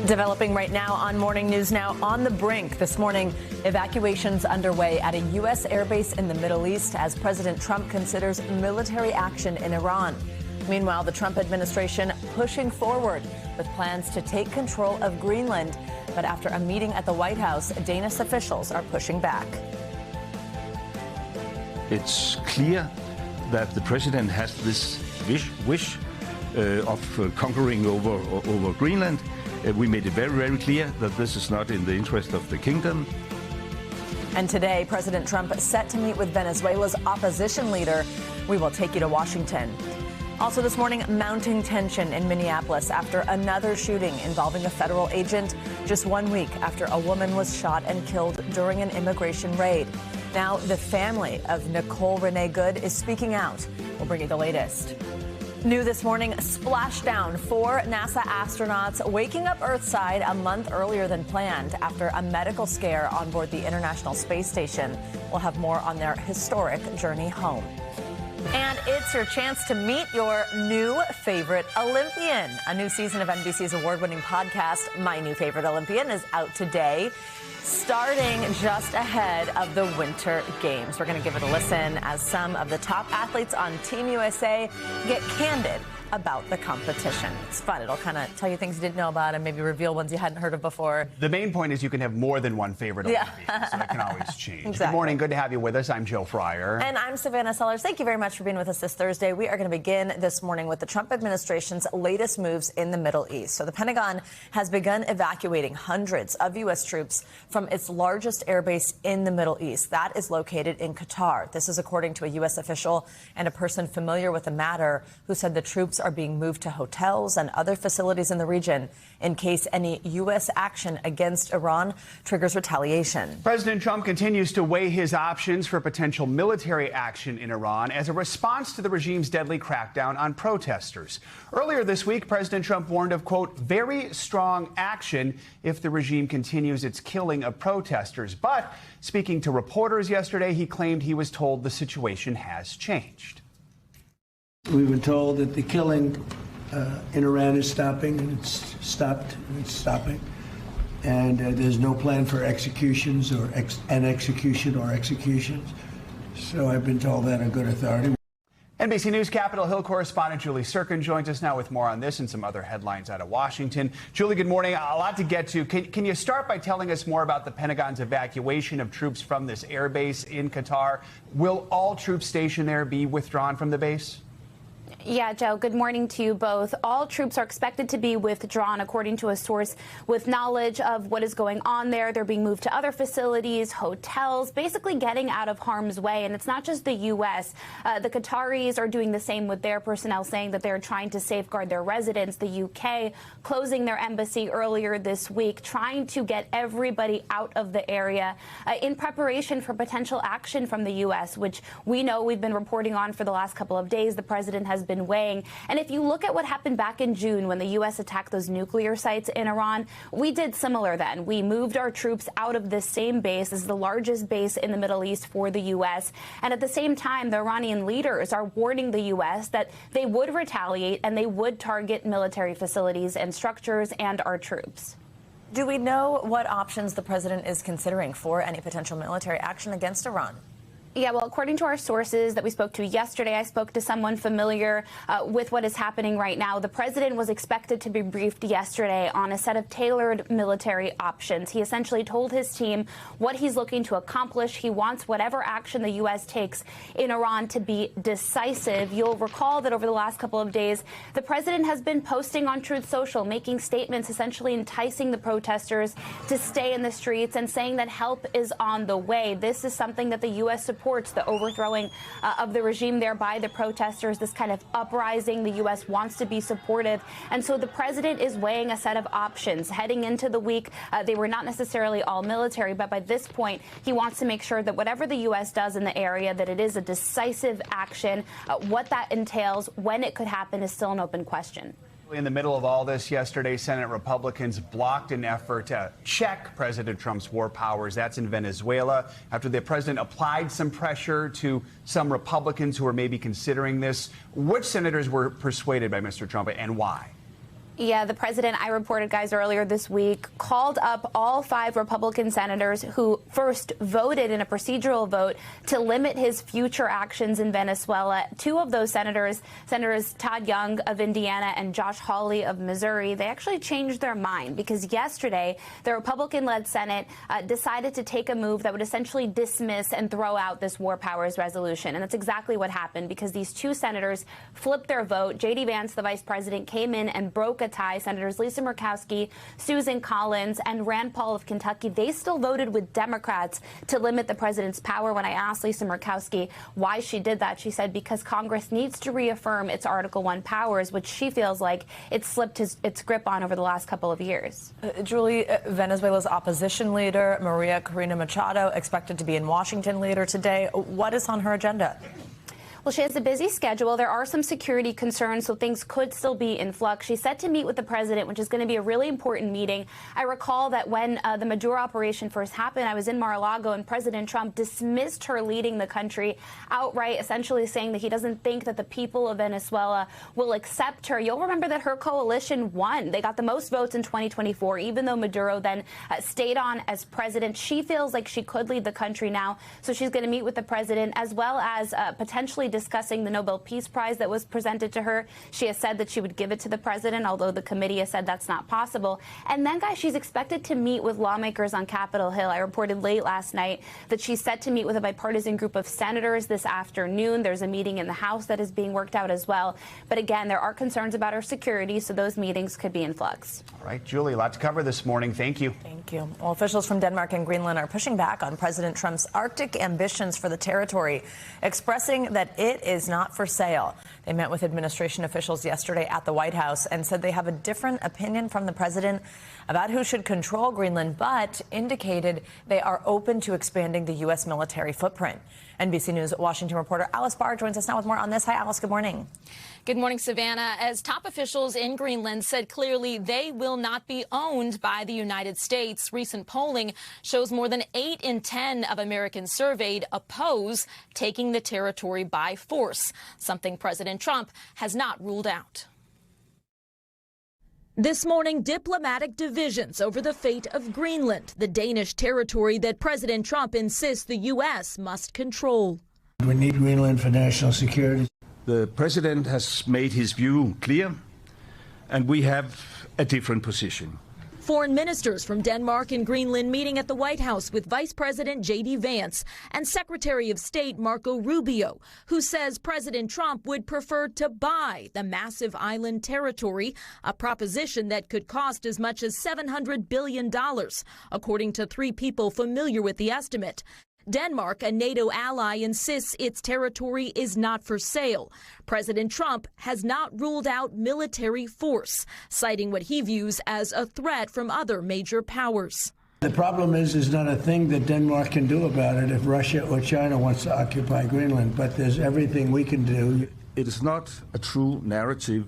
Developing right now on Morning News Now, on the brink this morning, evacuations underway at a U.S. airbase in the Middle East as President Trump considers military action in Iran. Meanwhile, the Trump administration pushing forward with plans to take control of Greenland. But after a meeting at the White House, Danish officials are pushing back. It's clear that the president has this wish of conquering over Greenland. We made it very, very clear that this is not in the interest of the kingdom. And today, President Trump set to meet with Venezuela's opposition leader. We will take you to Washington. Also this morning, mounting tension in Minneapolis after another shooting involving a federal agent just 1 week after a woman was shot and killed during an immigration raid. Now, the family of Nicole Renee Good is speaking out. We'll bring you the latest. New this morning, splashdown. 4 NASA astronauts waking up Earthside a month earlier than planned after a medical scare on board the International Space Station. We'll have more on their historic journey home. And it's your chance to meet your new favorite Olympian. A new season of NBC's award-winning podcast, My New Favorite Olympian, is out today, starting just ahead of the Winter Games. We're going to give it a listen as some of the top athletes on Team USA get candid about the competition. It's fun. It'll kind of tell you things you didn't know about and maybe reveal ones you hadn't heard of before. The main point is you can have more than one favorite Olympian, so that can always change. Exactly. Good morning. Good to have you with us. I'm Joe Fryer. And I'm Savannah Sellers. Thank you very much for being with us this Thursday. We are going to begin this morning with the Trump administration's latest moves in the Middle East. So the Pentagon has begun evacuating hundreds of U.S. troops from its largest airbase in the Middle East. That is located in Qatar. This is according to a U.S. official and a person familiar with the matter who said the troops are being moved to hotels and other facilities in the region in case any U.S. action against Iran triggers retaliation. President Trump continues to weigh his options for potential military action in Iran as a response to the regime's deadly crackdown on protesters. Earlier this week, President Trump warned of, quote, very strong action if the regime continues its killing of protesters. But speaking to reporters yesterday, he claimed he was told the situation has changed. We've been told that the killing in Iran is stopping, and it's stopped, and it's stopping. And there's no plan for executions or executions. So I've been told that on good authority. NBC News Capitol Hill correspondent Julie Sirkin joins us now with more on this and some other headlines out of Washington. Julie, good morning. A lot to get to. Can you start by telling us more about the Pentagon's evacuation of troops from this airbase in Qatar? Will all troops stationed there be withdrawn from the base? Yeah, Joe, good morning to you both. All troops are expected to be withdrawn, according to a source with knowledge of what is going on there. They're being moved to other facilities, hotels, basically getting out of harm's way. And it's not just the U.S. The Qataris are doing the same with their personnel, saying that they're trying to safeguard their residents. The U.K. closing their embassy earlier this week, trying to get everybody out of the area in preparation for potential action from the U.S., which we know we've been reporting on for the last couple of days. The president has been weighing. And if you look at what happened back in June when the U.S. attacked those nuclear sites in Iran, we did similar then. We moved our troops out of this same base. This is the largest base in the Middle East for the U.S. And at the same time, the Iranian leaders are warning the U.S. that they would retaliate and they would target military facilities and structures and our troops. Do we know what options the president is considering for any potential military action against Iran? Yeah, well, according to our sources that we spoke to yesterday, I spoke to someone familiar with what is happening right now. The president was expected to be briefed yesterday on a set of tailored military options. He essentially told his team what he's looking to accomplish. He wants whatever action the U.S. takes in Iran to be decisive. You'll recall that over the last couple of days, the president has been posting on Truth Social, making statements essentially enticing the protesters to stay in the streets and saying that help is on the way. This is something that the U.S. supports, the overthrowing of the regime there by the protesters, this kind of uprising. The U.S. wants to be supportive. And so the president is weighing a set of options. Heading into the week, they were not necessarily all military, but by this point, he wants to make sure that whatever the U.S. does in the area, that it is a decisive action. What that entails, when it could happen, is still an open question. In the middle of all this yesterday, Senate Republicans blocked an effort to check President Trump's war powers. That's in Venezuela, after the president applied some pressure to some Republicans who were maybe considering this. Which senators were persuaded by Mr. Trump and why? Yeah, the president, I reported, guys, earlier this week, called up all 5 Republican senators who first voted in a procedural vote to limit his future actions in Venezuela. 2 of those senators, Senators Todd Young of Indiana and Josh Hawley of Missouri, they actually changed their mind because yesterday the Republican-led Senate decided to take a move that would essentially dismiss and throw out this war powers resolution. And that's exactly what happened because these 2 senators flipped their vote. J.D. Vance, the vice president, came in and broke a tie. Senators Lisa Murkowski, Susan Collins, and Rand Paul of Kentucky, they still voted with Democrats to limit the president's power. When I asked Lisa Murkowski why she did that, she said because Congress needs to reaffirm its Article I powers, which she feels like it slipped its grip on over the last couple of years. Julie, Venezuela's opposition leader, Maria Corina Machado, expected to be in Washington later today. What is on her agenda? Well, she has a busy schedule. There are some security concerns, so things could still be in flux. She's set to meet with the president, which is going to be a really important meeting. I recall that when the Maduro operation first happened, I was in Mar-a-Lago, and President Trump dismissed her leading the country outright, essentially saying that he doesn't think that the people of Venezuela will accept her. You'll remember that her coalition won. They got the most votes in 2024, even though Maduro then stayed on as president. She feels like she could lead the country now, so she's going to meet with the president, as well as potentially discussing the Nobel Peace Prize that was presented to her. She has said that she would give it to the president, although the committee has said that's not possible. And then, guys, she's expected to meet with lawmakers on Capitol Hill. I reported late last night that she's set to meet with a bipartisan group of senators this afternoon. There's a meeting in the House that is being worked out as well. But again, there are concerns about her security, so those meetings could be in flux. All right, Julie, a lot to cover this morning. Thank you. Thank you. Well, officials from Denmark and Greenland are pushing back on President Trump's Arctic ambitions for the territory, expressing that it is not for sale. They met with administration officials yesterday at the White House and said they have a different opinion from the president about who should control Greenland, but indicated they are open to expanding the U.S. military footprint. NBC News Washington reporter Alice Barr joins us now with more on this. Hi, Alice. Good morning. Good morning, Savannah. As top officials in Greenland said clearly they will not be owned by the United States. Recent polling shows more than 8 in 10 of Americans surveyed oppose taking the territory by force, something President Trump has not ruled out. This morning, diplomatic divisions over the fate of Greenland, the Danish territory that President Trump insists the U.S. must control. We need Greenland for national security. The president has made his view clear, and we have a different position. Foreign ministers from Denmark and Greenland meeting at the White House with Vice President J.D. Vance and Secretary of State Marco Rubio, who says President Trump would prefer to buy the massive island territory, a proposition that could cost as much as $700 billion, according to 3 people familiar with the estimate. Denmark, a NATO ally, insists its territory is not for sale. President Trump has not ruled out military force, citing what he views as a threat from other major powers. The problem is there's not a thing that Denmark can do about it if Russia or China wants to occupy Greenland, but there's everything we can do. It is not a true narrative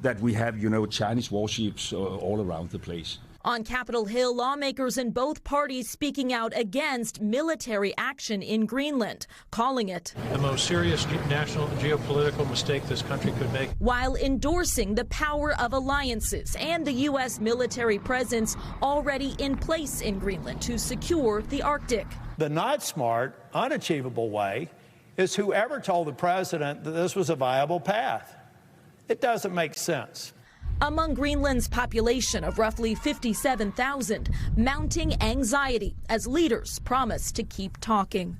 that we have, Chinese warships all around the place. On Capitol Hill, lawmakers in both parties speaking out against military action in Greenland, calling it the most serious national geopolitical mistake this country could make, while endorsing the power of alliances and the U.S. military presence already in place in Greenland to secure the Arctic. The not smart, unachievable way is whoever told the president that this was a viable path. It doesn't make sense. Among Greenland's population of roughly 57,000, mounting anxiety as leaders promise to keep talking.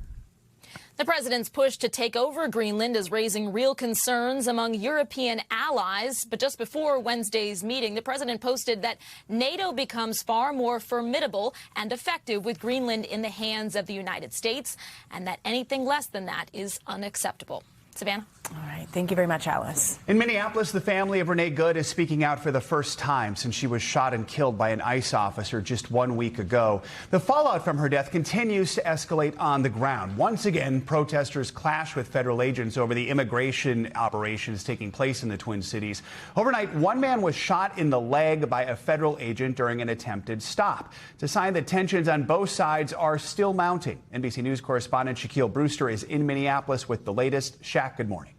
The president's push to take over Greenland is raising real concerns among European allies. But just before Wednesday's meeting, the president posted that NATO becomes far more formidable and effective with Greenland in the hands of the United States, and that anything less than that is unacceptable. Savannah? All right. Thank you very much, Alice. In Minneapolis, the family of Renee Good is speaking out for the first time since she was shot and killed by an ICE officer just 1 week ago. The fallout from her death continues to escalate on the ground. Once again, protesters clash with federal agents over the immigration operations taking place in the Twin Cities. Overnight, one man was shot in the leg by a federal agent during an attempted stop. It's a sign that tensions on both sides are still mounting. NBC News correspondent Shaquille Brewster is in Minneapolis with the latest. Shaq, good morning.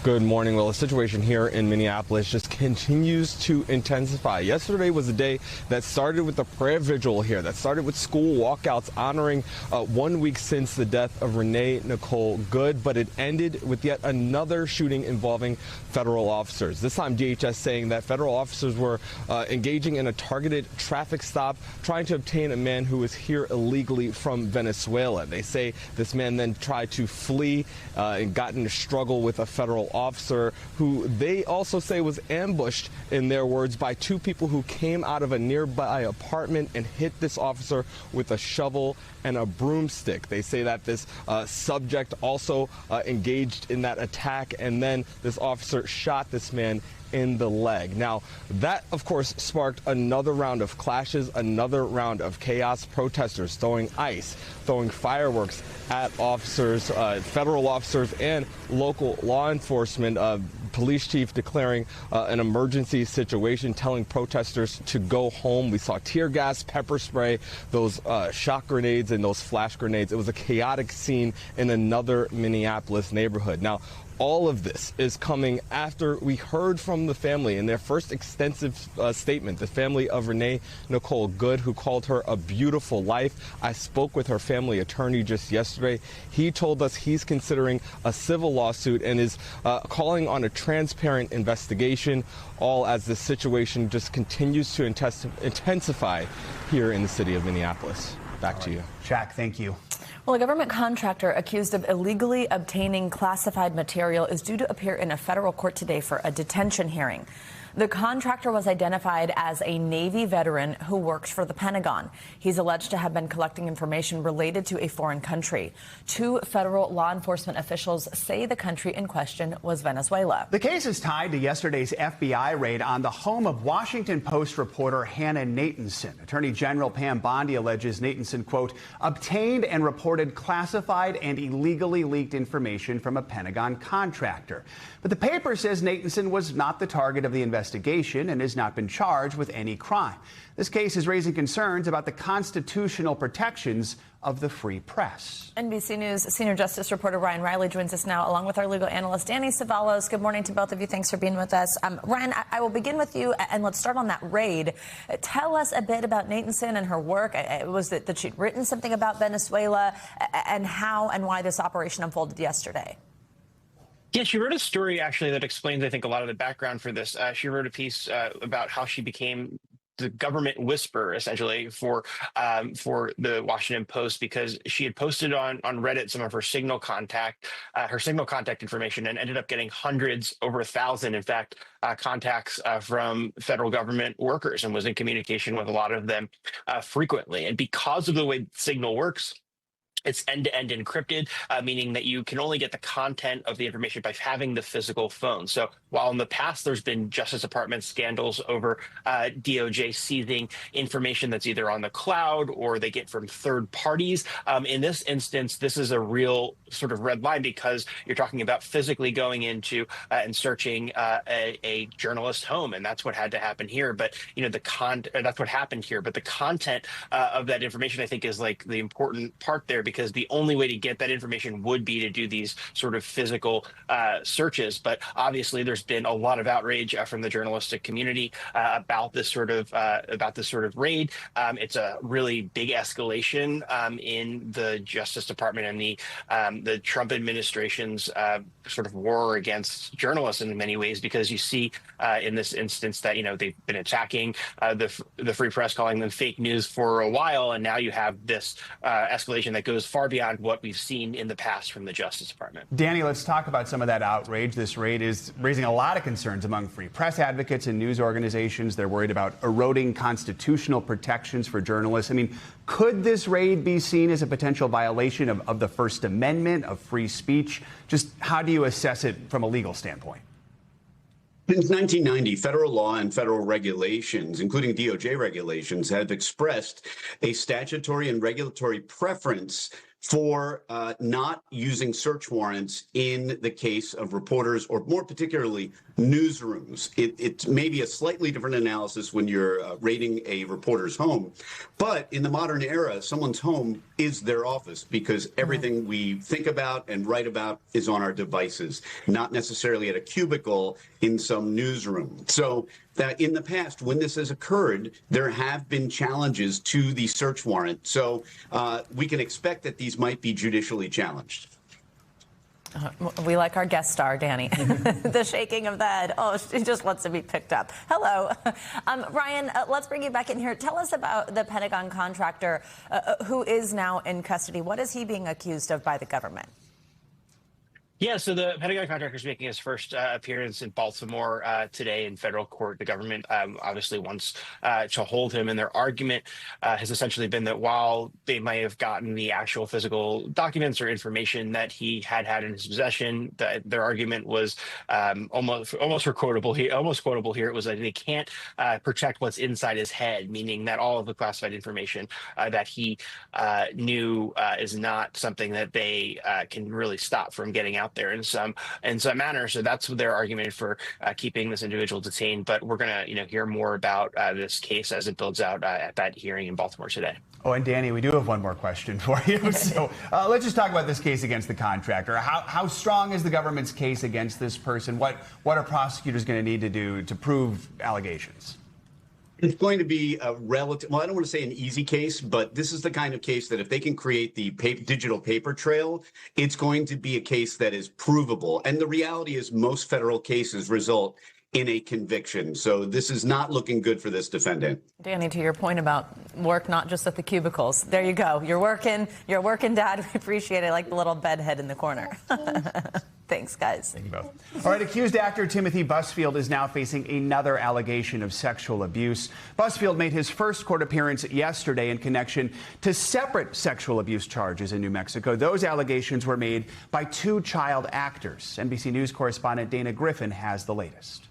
Good morning. Well, the situation here in Minneapolis just continues to intensify. Yesterday was a day that started with a prayer vigil here, that started with school walkouts honoring 1 week since the death of Renee Nicole Good, but it ended with yet another shooting involving federal officers. This time DHS saying that federal officers were engaging in a targeted traffic stop trying to obtain a man who was here illegally from Venezuela. They say this man then tried to flee and got in a struggle with a federal officer who they also say was ambushed, in their words, by two people who came out of a nearby apartment and hit this officer with a shovel and a broomstick. They say that this subject also engaged in that attack, and then this officer shot this man in the leg. Now, that, of course, sparked another round of clashes, another round of chaos, protesters throwing ice, throwing fireworks at officers, federal officers, and local law enforcement. Police chief declaring an emergency situation, telling protesters to go home. We saw tear gas, pepper spray, those shock grenades, and those flash grenades. It was a chaotic scene in another Minneapolis neighborhood. Now, all of this is coming after we heard from the family in their first extensive statement, the family of Renee Nicole Good, who called her a beautiful life. I spoke with her family attorney just yesterday. He told us he's considering a civil lawsuit and is calling on a transparent investigation, all as the situation just continues to intensify here in the city of Minneapolis. Back to you. Jack, thank you. Well, a government contractor accused of illegally obtaining classified material is due to appear in a federal court today for a detention hearing. The contractor was identified as a Navy veteran who works for the Pentagon. He's alleged to have been collecting information related to a foreign country. Two federal law enforcement officials say the country in question was Venezuela. The case is tied to yesterday's FBI raid on the home of Washington Post reporter Hannah Nathanson. Attorney General Pam Bondi alleges Nathanson, quote, obtained and reported classified and illegally leaked information from a Pentagon contractor. But the paper says Nathanson was not the target of the investigation and has not been charged with any crime. This case is raising concerns about the constitutional protections of the free press. NBC News senior justice reporter Ryan Riley joins us now, along with our legal analyst Danny Savalos. Good morning to both of you. Thanks for being with us. Ryan, I will begin with you, and let's start on that raid. Tell us a bit about Nathanson and her work. Was it that she'd written something about Venezuela, and how and why this operation unfolded yesterday? Yeah, she wrote a story, actually, that explains, I think, a lot of the background for this. She wrote a piece about how she became the government whisperer, essentially, for the Washington Post, because she had posted on Reddit some of her signal contact information, and ended up getting hundreds, over 1,000, in fact, contacts from federal government workers, and was in communication with a lot of them frequently. And because of the way Signal works, it's end-to-end encrypted, meaning that you can only get the content of the information by having the physical phone. So while in the past there's been Justice Department scandals over DOJ seizing information that's either on the cloud or they get from third parties, in this instance, this is a real sort of red line, because you're talking about physically going into and searching a journalist's home, and that's what had to happen here. But that's what happened here. But the content of that information, I think, is like the important part there, because the only way to get that information would be to do these sort of physical searches. But obviously, there's been a lot of outrage from the journalistic community about this sort of raid. It's a really big escalation in the Justice Department and the Trump administration's sort of war against journalists in many ways, because you see in this instance that they've been attacking the free press, calling them fake news for a while, and now you have this escalation that goes far beyond what we've seen in the past from the Justice Department. Danny, let's talk about some of that outrage. This raid is raising a lot of concerns among free press advocates and news organizations. They're worried about eroding constitutional protections for journalists. I mean, could this raid be seen as a potential violation of the First Amendment, of free speech? Just how do you assess it from a legal standpoint? Since 1990, federal law and federal regulations, including DOJ regulations, have expressed a statutory and regulatory preference for not using search warrants in the case of reporters, or more particularly newsrooms. It's maybe a slightly different analysis when you're raiding a reporter's home. But in the modern era, someone's home is their office because everything we think about and write about is on our devices, not necessarily at a cubicle in some newsroom. So that in the past, when this has occurred, there have been challenges to the search warrant. So we can expect that these might be judicially challenged. We like our guest star, Danny. The shaking of the head. Oh, she just wants to be picked up. Hello. Ryan, let's bring you back in here. Tell us about the Pentagon contractor who is now in custody. What is he being accused of by the government? Yeah, so the Pentagon contractor is making his first appearance in Baltimore today in federal court. The government obviously wants to hold him, and their argument has essentially been that while they may have gotten the actual physical documents or information that he had in his possession, that their argument was almost quotable here. It was that they can't protect what's inside his head, meaning that all of the classified information that he knew is not something that they can really stop from getting out there in some manner. So that's their argument for keeping this individual detained. But we're going to hear more about this case as it builds out at that hearing in Baltimore today. Oh, and Danny, we do have one more question for you. So let's just talk about this case against the contractor. How strong is the government's case against this person? What are prosecutors going to need to do to prove allegations? It's going to be a relative, well, I don't want to say an easy case, but this is the kind of case that if they can create the digital paper trail, it's going to be a case that is provable. And the reality is most federal cases result in a conviction. So this is not looking good for this defendant. Danny, to your point about work, not just at the cubicles. There you go. You're working, Dad. We appreciate it. Like the little bedhead in the corner. Thanks, guys. Thank you both. All right, accused actor Timothy Busfield is now facing another allegation of sexual abuse. Busfield made his first court appearance yesterday in connection to separate sexual abuse charges in New Mexico. Those allegations were made by two child actors. NBC News correspondent Dana Griffin has the latest.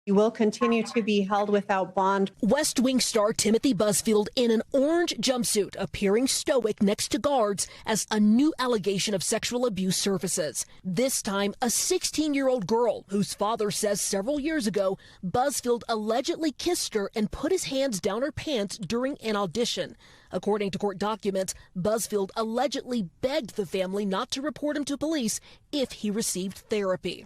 You will continue to be held without bond. West Wing star Timothy Busfield in an orange jumpsuit, appearing stoic next to guards as a new allegation of sexual abuse surfaces. This time, a 16-year-old girl whose father says several years ago, Busfield allegedly kissed her and put his hands down her pants during an audition. According to court documents, Busfield allegedly begged the family not to report him to police if he received therapy.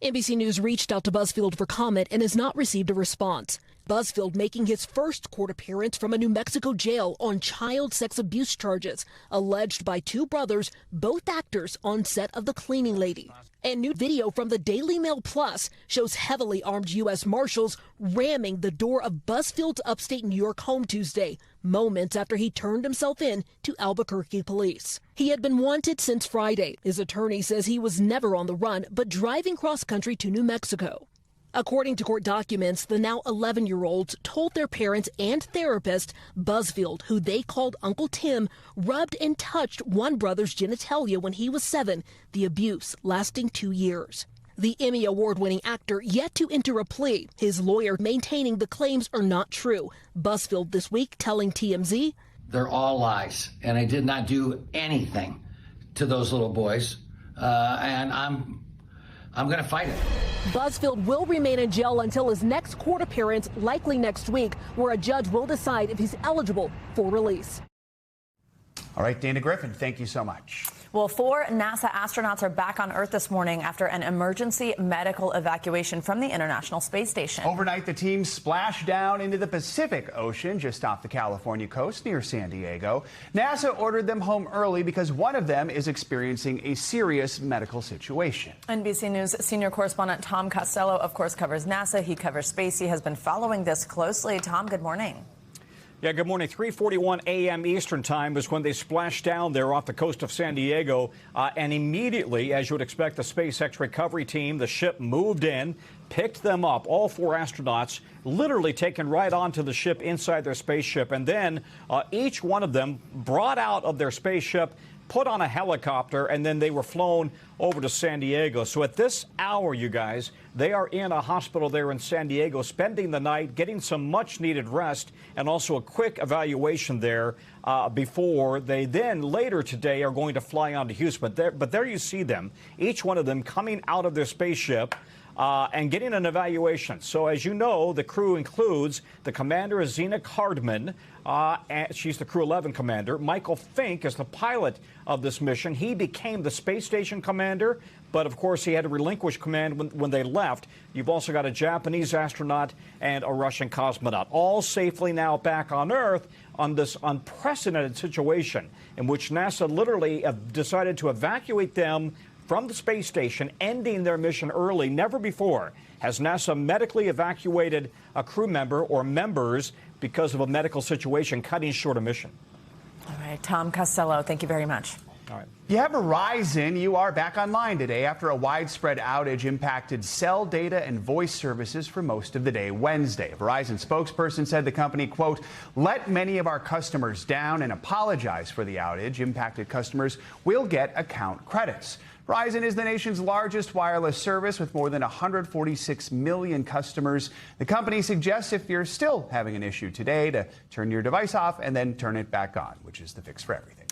NBC News reached out to Busfield for comment and has not received a response. Busfield making his first court appearance from a New Mexico jail on child sex abuse charges, alleged by two brothers, both actors on set of The Cleaning Lady. And new video from the Daily Mail Plus shows heavily armed U.S. Marshals ramming the door of Busfield's upstate New York home Tuesday, moments after he turned himself in to Albuquerque police. He had been wanted since Friday. His attorney says he was never on the run, but driving cross-country to New Mexico. According to court documents, the now 11-year-olds told their parents and therapist Busfield, who they called Uncle Tim, rubbed and touched one brother's genitalia when he was 7, the abuse lasting 2 years. The Emmy Award-winning actor yet to enter a plea, his lawyer maintaining the claims are not true. Busfield this week telling TMZ, "They're all lies, and I did not do anything to those little boys, and I'm going to fight it." Busfield will remain in jail until his next court appearance, likely next week, where a judge will decide if he's eligible for release. All right, Dana Griffin, thank you so much. Well, 4 NASA astronauts are back on Earth this morning after an emergency medical evacuation from the International Space Station. Overnight, the team splashed down into the Pacific Ocean just off the California coast near San Diego. NASA ordered them home early because one of them is experiencing a serious medical situation. NBC News senior correspondent Tom Costello, of course, covers NASA. He covers space. He has been following this closely. Tom, good morning. Yeah, good morning. 3:41 a.m. Eastern time was when they splashed down there off the coast of San Diego. And immediately, as you would expect, the SpaceX recovery team, the ship moved in, picked them up, all 4 astronauts, literally taken right onto the ship inside their spaceship. And then each one of them brought out of their spaceship, put on a helicopter, and then they were flown over to San Diego. So at this hour, you guys, they are in a hospital there in San Diego, spending the night, getting some much-needed rest, and also a quick evaluation there before they then later today are going to fly on to Houston. But there you see them, each one of them coming out of their spaceship. and getting an evaluation. So as you know, the crew includes the commander is Zena Cardman. And she's the Crew 11 commander. Michael Fink is the pilot of this mission. He became the space station commander, but of course he had to relinquish command when they left. You've also got a Japanese astronaut and a Russian cosmonaut, all safely now back on Earth on this unprecedented situation in which NASA literally decided to evacuate them from the space station, ending their mission early. Never before has NASA medically evacuated a crew member or members because of a medical situation, cutting short a mission. All right, Tom Costello, thank you very much. All right. Yeah, Verizon, you are back online today after a widespread outage impacted cell data and voice services for most of the day Wednesday. A Verizon spokesperson said the company, quote, let many of our customers down and apologize for the outage. Impacted customers will get account credits. Verizon is the nation's largest wireless service with more than 146 million customers. The company suggests if you're still having an issue today to turn your device off and then turn it back on, which is the fix for everything.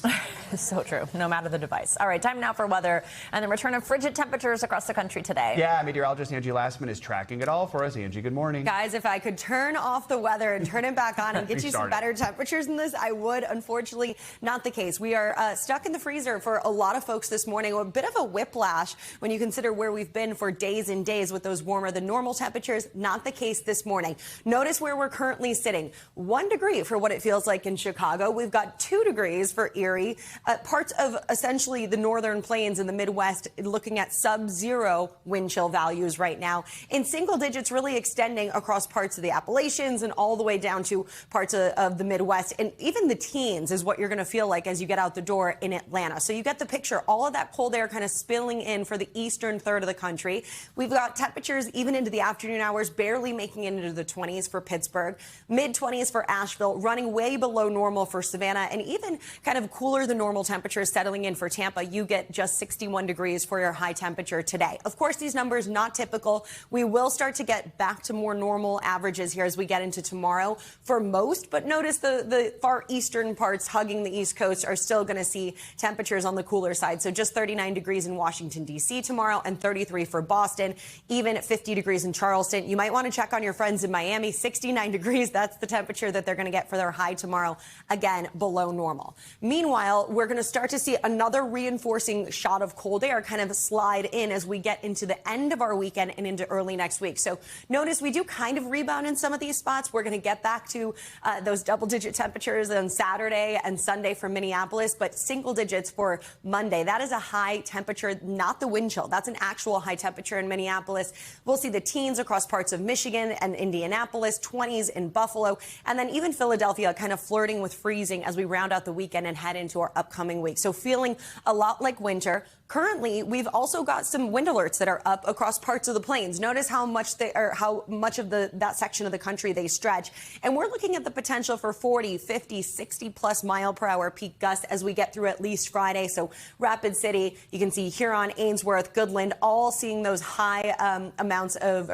So true, no matter the device. All right, time now for weather and the return of frigid temperatures across the country today. Yeah, meteorologist Angie Lastman is tracking it all for us. Angie, good morning. Guys, if I could turn off the weather and turn it back on and get you some better temperatures than this, I would. Unfortunately, not the case. We are stuck in the freezer for a lot of folks this morning. A bit of a whiplash when you consider where we've been for days and days with those warmer than normal temperatures. Not the case this morning. Notice where we're currently sitting. 1 degree for what it feels like in Chicago. We've got 2 degrees for Erie. Parts of essentially the northern plains in the Midwest looking at sub-zero wind chill values right now. In single digits really extending across parts of the Appalachians and all the way down to parts of the Midwest. And even the teens is what you're going to feel like as you get out the door in Atlanta. So you get the picture. All of that cold air kind of spilling in for the eastern third of the country. We've got temperatures even into the afternoon hours barely making it into the 20s for Pittsburgh, mid-20s for Asheville, running way below normal for Savannah, and even kind of cooler than normal temperatures settling in for Tampa. You get just 61 degrees for your high temperature today. Of course, these numbers not typical. We will start to get back to more normal averages here as we get into tomorrow for most, but notice the far eastern parts hugging the East Coast are still going to see temperatures on the cooler side. So just 39 degrees in Washington, D.C. tomorrow and 33 for Boston, even at 50 degrees in Charleston. You might want to check on your friends in Miami. 69 degrees. That's the temperature that they're going to get for their high tomorrow. Again, below normal. Meanwhile, we're going to start to see another reinforcing shot of cold air kind of slide in as we get into the end of our weekend and into early next week. So notice we do kind of rebound in some of these spots. We're going to get back to those double-digit temperatures on Saturday and Sunday for Minneapolis, but single digits for Monday. That is a high temperature, not the wind chill. That's an actual high temperature in Minneapolis. We'll see the teens across parts of Michigan and Indianapolis, 20s in Buffalo, and then even Philadelphia kind of flirting with freezing as we round out the weekend and head into our upcoming week. So feeling a lot like winter. Currently, we've also got some wind alerts that are up across parts of the plains. Notice how much of that section of the country they stretch. And we're looking at the potential for 40, 50, 60 plus mile per hour peak gusts as we get through at least Friday. So Rapid City, you can see Huron, Ainsworth, Goodland, all seeing those high amounts of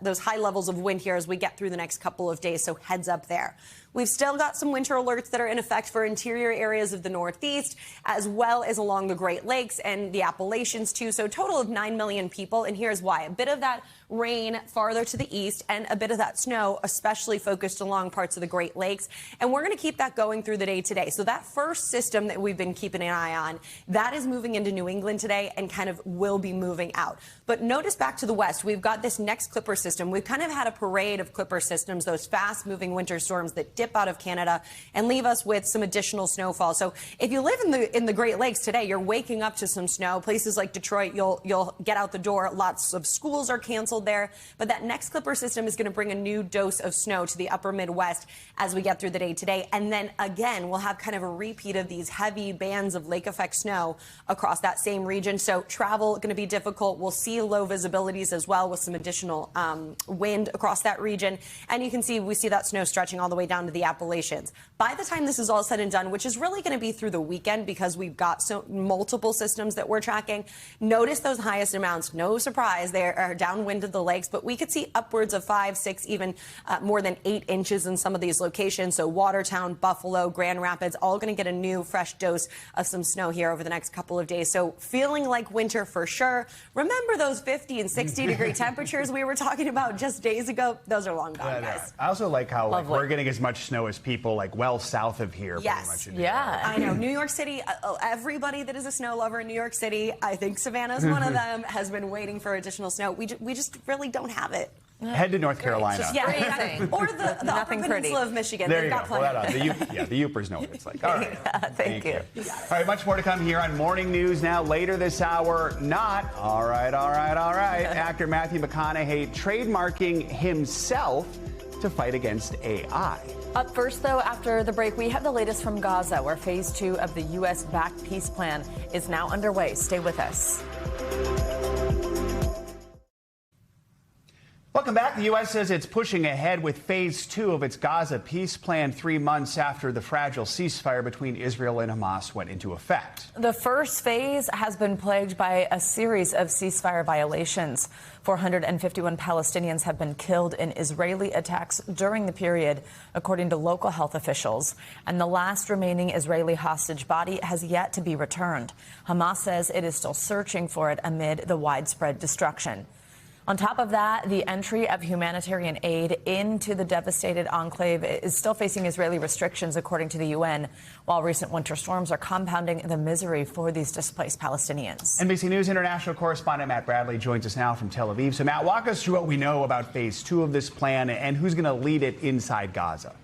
those high levels of wind here as we get through the next couple of days. So heads up there. We've still got some winter alerts that are in effect for interior areas of the Northeast, as well as along the Great Lakes and the Appalachians, too. So a total of 9 million people. And here's why. A bit of that rain farther to the east and a bit of that snow, especially focused along parts of the Great Lakes. And we're going to keep that going through the day today. So that first system that we've been keeping an eye on, that is moving into New England today and kind of will be moving out. But notice back to the west, we've got this next Clipper system. We've kind of had a parade of Clipper systems, those fast-moving winter storms that dip out of Canada and leave us with some additional snowfall. So if you live in the Great Lakes today, you're waking up to some snow. Places like Detroit, you'll get out the door. Lots of schools are canceled there. But that next Clipper system is going to bring a new dose of snow to the upper Midwest as we get through the day today. And then again, we'll have kind of a repeat of these heavy bands of lake effect snow across that same region. So travel going to be difficult. We'll see low visibilities as well with some additional wind across that region. And you can see we see that snow stretching all the way down to the Appalachians. By the time this is all said and done, which is really going to be through the weekend because we've got multiple systems that we're tracking, notice those highest amounts. No surprise, they are downwind to of the lakes, but we could see upwards of 5, 6, even more than 8 inches in some of these locations. So Watertown, Buffalo, Grand Rapids, all going to get a new fresh dose of some snow here over the next couple of days. So feeling like winter for sure. Remember those 50 and 60 degree temperatures we were talking about just days ago? Those are long gone, guys. I also like how we're getting as much snow as people well south of here. Yes. Pretty much I know. New York City, everybody that is a snow lover in New York City, I think Savannah's one of them, has been waiting for additional snow. We just really don't have Head to North Carolina. Or the Upper Peninsula of Michigan. There They've you got go. plenty. The Yoopers know what it's like. All right. Thank you. All right, much more to come here on Morning News Now. Later this hour, all right. Actor Matthew McConaughey trademarking himself to fight against AI. Up first, though, after the break, we have the latest from Gaza, where phase 2 of the U.S.-backed peace plan is now underway. Stay with us. Welcome back. The U.S. says it's pushing ahead with phase 2 of its Gaza peace plan 3 months after the fragile ceasefire between Israel and Hamas went into effect. The first phase has been plagued by a series of ceasefire violations. 451 Palestinians have been killed in Israeli attacks during the period, according to local health officials. And the last remaining Israeli hostage body has yet to be returned. Hamas says it is still searching for it amid the widespread destruction. On top of that, the entry of humanitarian aid into the devastated enclave is still facing Israeli restrictions, according to the UN, while recent winter storms are compounding the misery for these displaced Palestinians. NBC News international correspondent Matt Bradley joins us now from Tel Aviv. So, Matt, walk us through what we know about phase 2 of this plan and who's going to lead it inside Gaza.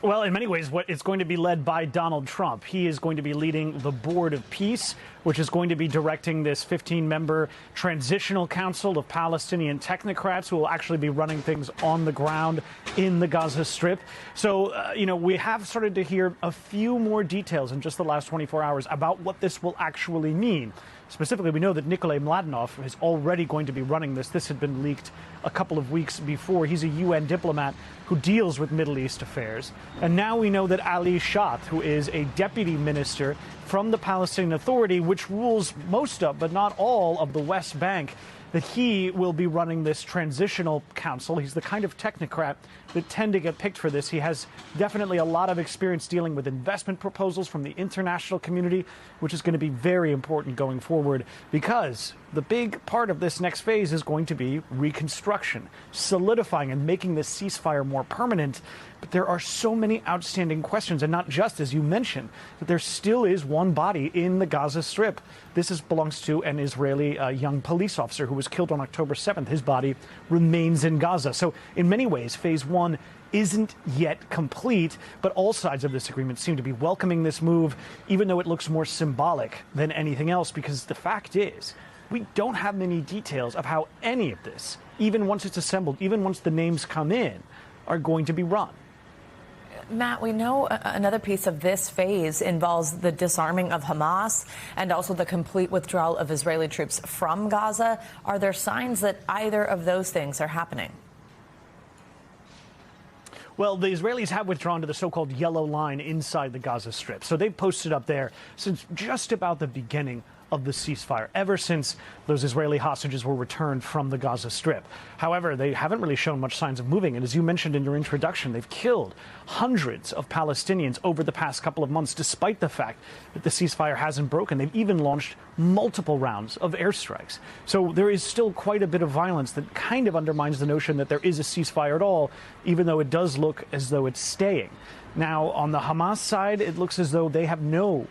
Well, in many ways, it's going to be led by Donald Trump. He is going to be leading the Board of Peace, which is going to be directing this 15-member transitional council of Palestinian technocrats who will actually be running things on the ground in the Gaza Strip. So, we have started to hear a few more details in just the last 24 hours about what this will actually mean. Specifically, we know that Nikolai Mladenov is already going to be running this. This had been leaked a couple of weeks before. He's a UN diplomat who deals with Middle East affairs. And now we know that Ali Shat, who is a deputy minister from the Palestinian Authority, which rules most of, but not all, of the West Bank, that he will be running this transitional council. He's the kind of technocrat that tend to get picked for this. He has definitely a lot of experience dealing with investment proposals from the international community, which is going to be very important going forward, because the big part of this next phase is going to be reconstruction, solidifying and making this ceasefire more permanent. But there are so many outstanding questions, and not just, as you mentioned, that there still is one body in the Gaza Strip. This belongs to an Israeli young police officer who was killed on October 7th. His body remains in Gaza. So in many ways, phase 1 isn't yet complete, but all sides of this agreement seem to be welcoming this move, even though it looks more symbolic than anything else, because the fact is, we don't have many details of how any of this, even once it's assembled, even once the names come in, are going to be run. Matt, we know another piece of this phase involves the disarming of Hamas and also the complete withdrawal of Israeli troops from Gaza. Are there signs that either of those things are happening? Well, the Israelis have withdrawn to the so-called yellow line inside the Gaza Strip. So they've posted up there since just about the beginning of the ceasefire, ever since those Israeli hostages were returned from the Gaza Strip. However, they haven't really shown much signs of moving. And as you mentioned in your introduction, they've killed hundreds of Palestinians over the past couple of months, despite the fact that the ceasefire hasn't broken. They've even launched multiple rounds of airstrikes. So there is still quite a bit of violence that kind of undermines the notion that there is a ceasefire at all, even though it does look as though it's staying. Now, on the Hamas side, it looks as though they have no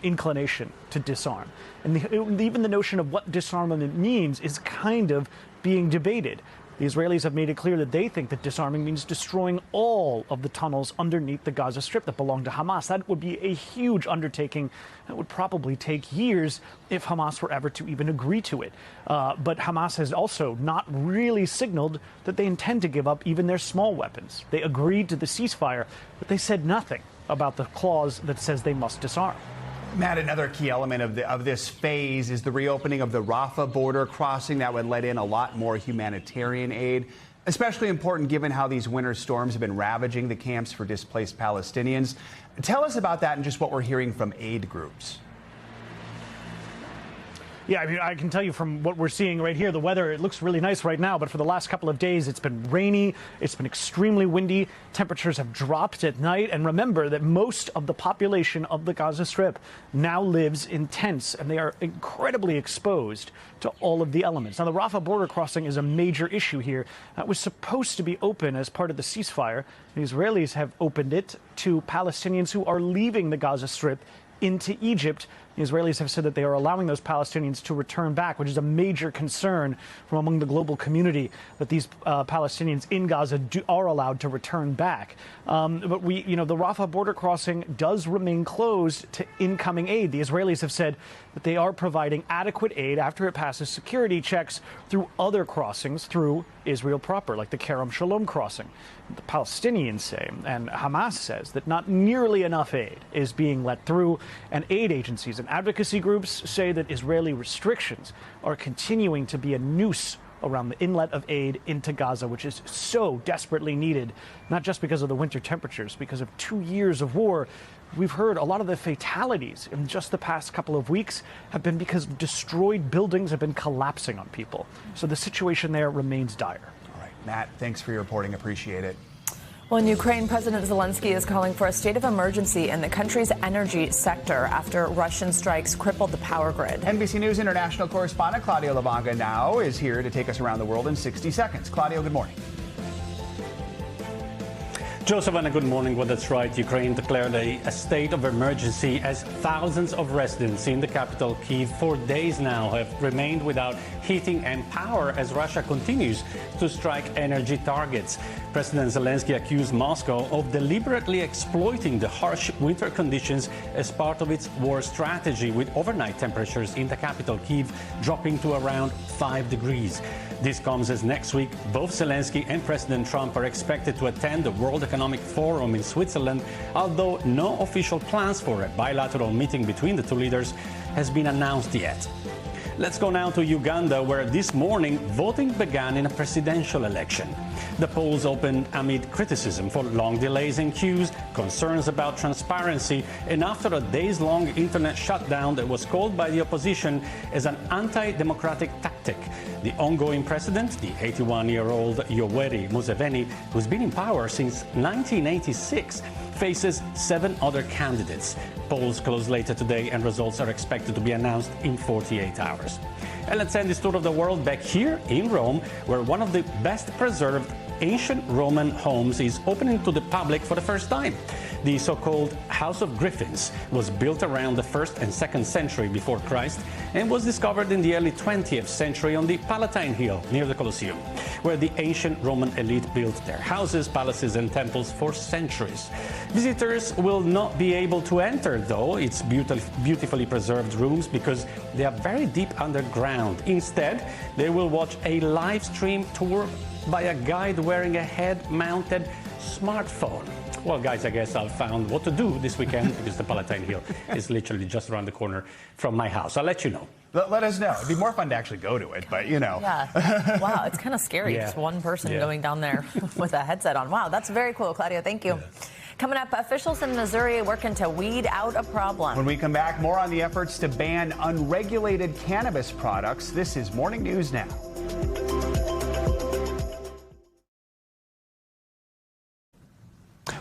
inclination to disarm. And even the notion of what disarmament means is kind of being debated. The Israelis have made it clear that they think that disarming means destroying all of the tunnels underneath the Gaza Strip that belong to Hamas. That would be a huge undertaking that would probably take years if Hamas were ever to even agree to it. But Hamas has also not really signaled that they intend to give up even their small weapons. They agreed to the ceasefire, but they said nothing about the clause that says they must disarm. Matt, another key element of this phase is the reopening of the Rafah border crossing that would let in a lot more humanitarian aid, especially important given how these winter storms have been ravaging the camps for displaced Palestinians. Tell us about that and just what we're hearing from aid groups. Yeah, I mean, I can tell you from what we're seeing right here, the weather, it looks really nice right now, but for the last couple of days, it's been rainy, it's been extremely windy, temperatures have dropped at night, and remember that most of the population of the Gaza Strip now lives in tents, and they are incredibly exposed to all of the elements. Now, the Rafah border crossing is a major issue here. That was supposed to be open as part of the ceasefire. The Israelis have opened it to Palestinians who are leaving the Gaza Strip into Egypt. The Israelis have said that they are allowing those Palestinians to return back, which is a major concern from among the global community, that these Palestinians in Gaza are allowed to return back. But the Rafah border crossing does remain closed to incoming aid. The Israelis have said that they are providing adequate aid after it passes security checks through other crossings through Israel proper, like the Kerem Shalom crossing. The Palestinians say, and Hamas says, that not nearly enough aid is being let through, and aid agencies and advocacy groups say that Israeli restrictions are continuing to be a noose around the inlet of aid into Gaza, which is so desperately needed, not just because of the winter temperatures, because of 2 years of war. We've heard a lot of the fatalities in just the past couple of weeks have been because destroyed buildings have been collapsing on people. So the situation there remains dire. All right, Matt, thanks for your reporting. Appreciate it. Well, in Ukraine, President Zelensky is calling for a state of emergency in the country's energy sector after Russian strikes crippled the power grid. NBC News international correspondent Claudio Lavaga now is here to take us around the world in 60 seconds. Claudio, good morning. Joseph, and a good morning. Well, that's right. Ukraine declared a state of emergency as thousands of residents in the capital, Kyiv, for days now have remained without heating and power as Russia continues to strike energy targets. President Zelensky accused Moscow of deliberately exploiting the harsh winter conditions as part of its war strategy, with overnight temperatures in the capital, Kyiv, dropping to around 5 degrees. This comes as next week both Zelensky and President Trump are expected to attend the World Economic Forum in Switzerland, although no official plans for a bilateral meeting between the two leaders has been announced yet. Let's go now to Uganda, where this morning voting began in a presidential election. The polls opened amid criticism for long delays in queues, concerns about transparency, and after a days-long internet shutdown that was called by the opposition as an anti-democratic tactic. The ongoing president, the 81-year-old Yoweri Museveni, who's been in power since 1986, faces 7 other candidates. Polls close later today and results are expected to be announced in 48 hours. And let's end this tour of the world back here in Rome, where one of the best preserved ancient Roman homes is opening to the public for the first time. The so-called House of Griffins was built around the 1st and 2nd century before Christ and was discovered in the early 20th century on the Palatine Hill near the Colosseum, where the ancient Roman elite built their houses, palaces, and temples for centuries. Visitors will not be able to enter, though, its beautifully preserved rooms because they are very deep underground. Instead, they will watch a live stream tour by a guide wearing a head-mounted smartphone. Well, guys, I guess I've found what to do this weekend because the Palatine Hill is literally just around the corner from my house. I'll let you know. Let us know. It'd be more fun to actually go to it, but you know. Yeah. Wow, it's kind of scary. Yeah. Just one person going down there with a headset on. Wow, that's very cool, Claudio. Thank you. Coming up, officials in Missouri working to weed out a problem. When we come back, more on the efforts to ban unregulated cannabis products. This is Morning News Now.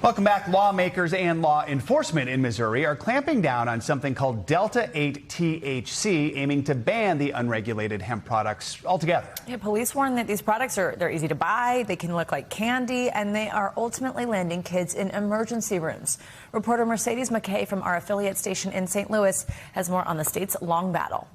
Welcome back. Lawmakers and law enforcement in Missouri are clamping down on something called Delta-8 THC, aiming to ban the unregulated hemp products altogether. Yeah, police warn that these products they're easy to buy, they can look like candy, and they are ultimately landing kids in emergency rooms. Reporter Mercedes McKay from our affiliate station in St. Louis has more on the state's long battle.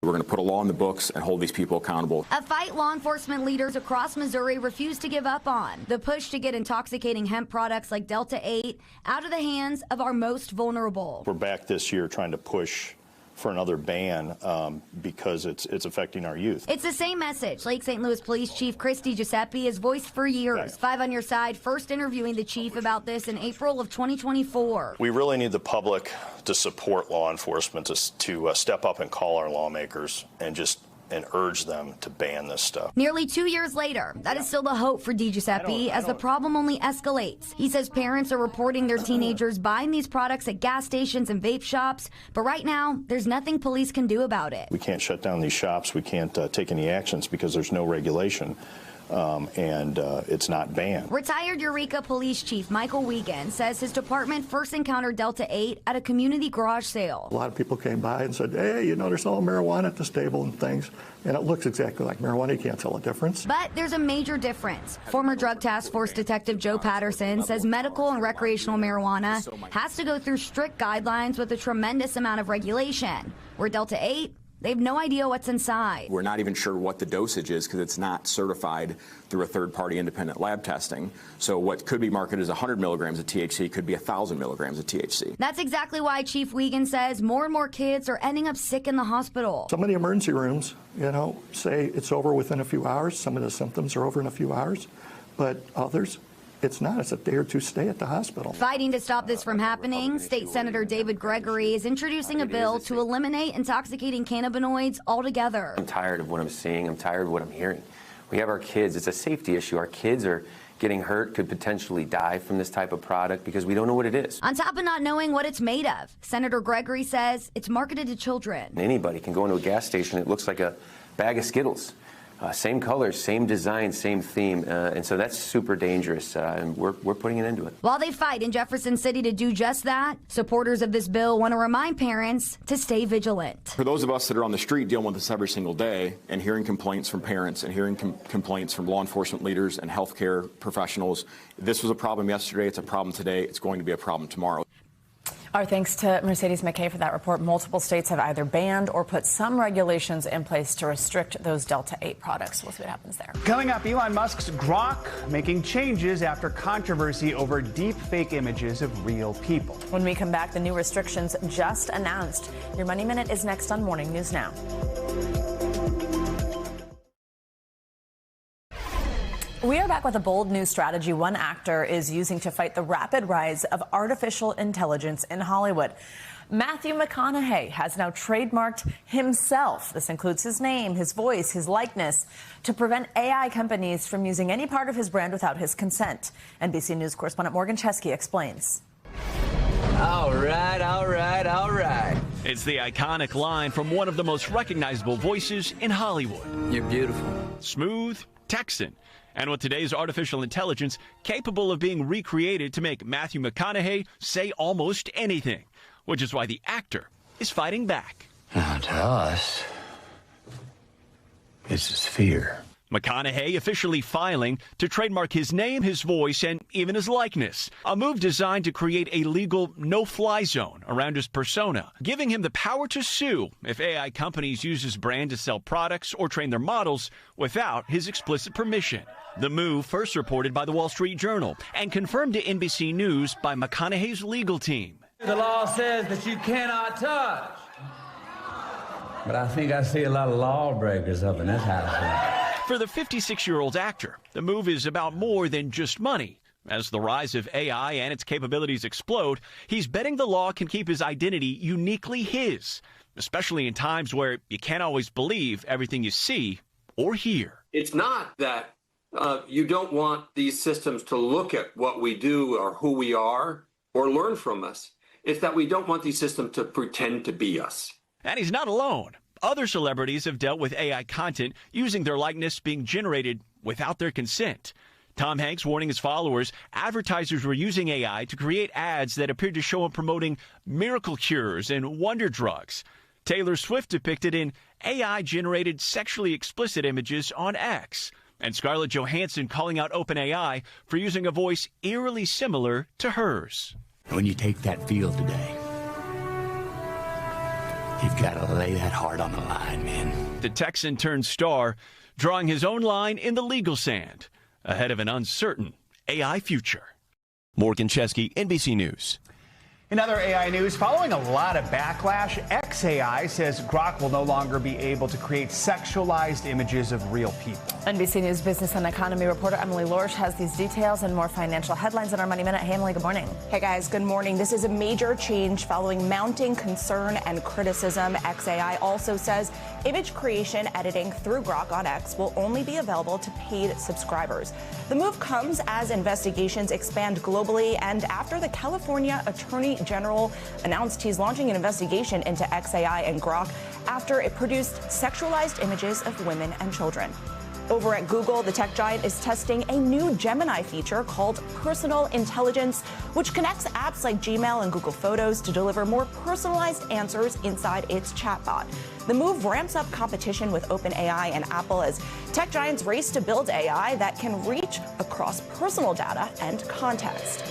We're going to put a law in the books and hold these people accountable. A fight law enforcement leaders across Missouri refuse to give up on. The push to get intoxicating hemp products like Delta-8 out of the hands of our most vulnerable. We're back this year trying to push for another ban because it's affecting our youth. It's the same message Lake St. Louis Police Chief Christy Giuseppe has voiced for years. Right. 5 on Your Side first interviewing the chief about this in April of 2024. We really need the public to support law enforcement to step up and call our lawmakers and just and urge them to ban this stuff. Nearly 2 years later, that is still the hope for DiGiuseppe as the problem only escalates. He says parents are reporting their teenagers buying these products at gas stations and vape shops, but right now, there's nothing police can do about it. We can't shut down these shops. We can't take any actions because there's no regulation. And it's not banned. Retired Eureka Police Chief Michael Wiegand says his department first encountered Delta 8 at a community garage sale. A lot of people came by and said, hey, you know, there's all marijuana at this table and things, and it looks exactly like marijuana. You can't tell a difference. But there's a major difference. Former Drug Task Force Detective Joe Patterson says medical and recreational marijuana has to go through strict guidelines with a tremendous amount of regulation, where Delta 8, they have no idea what's inside. We're not even sure what the dosage is because it's not certified through a third-party independent lab testing. So what could be marketed as 100 milligrams of THC could be 1,000 milligrams of THC. That's exactly why Chief Wiegand says more and more kids are ending up sick in the hospital. Some of the emergency rooms, you know, say it's over within a few hours. Some of the symptoms are over in a few hours, but others, it's not. It's a day or two stay at the hospital. Fighting to stop this from happening, State Senator David Gregory is introducing a bill to eliminate intoxicating cannabinoids altogether. I'm tired of what I'm seeing. I'm tired of what I'm hearing. We have our kids. It's a safety issue. Our kids are getting hurt, could potentially die from this type of product because we don't know what it is. On top of not knowing what it's made of, Senator Gregory says it's marketed to children. Anybody can go into a gas station. It looks like a bag of Skittles. Same colors, same design, same theme, and so that's super dangerous, and we're putting an end to it. While they fight in Jefferson City to do just that, supporters of this bill want to remind parents to stay vigilant. For those of us that are on the street dealing with this every single day and hearing complaints from parents and hearing complaints from law enforcement leaders and healthcare professionals, this was a problem yesterday, it's a problem today, it's going to be a problem tomorrow. Our thanks to Mercedes McKay for that report. Multiple states have either banned or put some regulations in place to restrict those Delta 8 products. We'll see what happens there. Coming up, Elon Musk's Grok making changes after controversy over deep fake images of real people. When we come back, the new restrictions just announced. Your Money Minute is next on Morning News Now. We are back with a bold new strategy one actor is using to fight the rapid rise of artificial intelligence in Hollywood. Matthew McConaughey has now trademarked himself. This includes his name, his voice, his likeness, to prevent AI companies from using any part of his brand without his consent. NBC News correspondent Morgan Chesky explains. All right. It's the iconic line from one of the most recognizable voices in Hollywood. You're beautiful. Smooth, Texan. And with today's artificial intelligence capable of being recreated to make Matthew McConaughey say almost anything, which is why the actor is fighting back. Now to us, it's just fear. McConaughey officially filing to trademark his name, his voice, and even his likeness. A move designed to create a legal no-fly zone around his persona, giving him the power to sue if AI companies use his brand to sell products or train their models without his explicit permission. The move first reported by the Wall Street Journal and confirmed to NBC News by McConaughey's legal team. The law says that you cannot touch. But I think I see a lot of lawbreakers up in this house. For the 56-year-old actor, the move is about more than just money. As the rise of AI and its capabilities explode, he's betting the law can keep his identity uniquely his, especially in times where you can't always believe everything you see or hear. It's not that you don't want these systems to look at what we do or who we are or learn from us. It's that we don't want these systems to pretend to be us. And he's not alone. Other celebrities have dealt with AI content using their likeness being generated without their consent. Tom Hanks warning his followers advertisers were using AI to create ads that appeared to show him promoting miracle cures and wonder drugs. Taylor Swift depicted in AI-generated sexually explicit images on X. And Scarlett Johansson calling out OpenAI for using a voice eerily similar to hers. When you take that field today, you've got to lay that heart on the line, man. The Texan turned star, drawing his own line in the legal sand, ahead of an uncertain AI future. Morgan Chesky, NBC News. In other AI news, following a lot of backlash, xAI says Grok will no longer be able to create sexualized images of real people. NBC News business and economy reporter Emily Lorsch has these details and more financial headlines in our Money Minute. Hey, Emily, good morning. Hey, guys, good morning. This is a major change following mounting concern and criticism. xAI also says image creation editing through Grok on X will only be available to paid subscribers. The move comes as investigations expand globally and after the California Attorney General announced he's launching an investigation into XAI and Grok after it produced sexualized images of women and children. Over at Google, the tech giant is testing a new Gemini feature called Personal Intelligence, which connects apps like Gmail and Google Photos to deliver more personalized answers inside its chatbot. The move ramps up competition with OpenAI and Apple as tech giants race to build AI that can reach across personal data and context.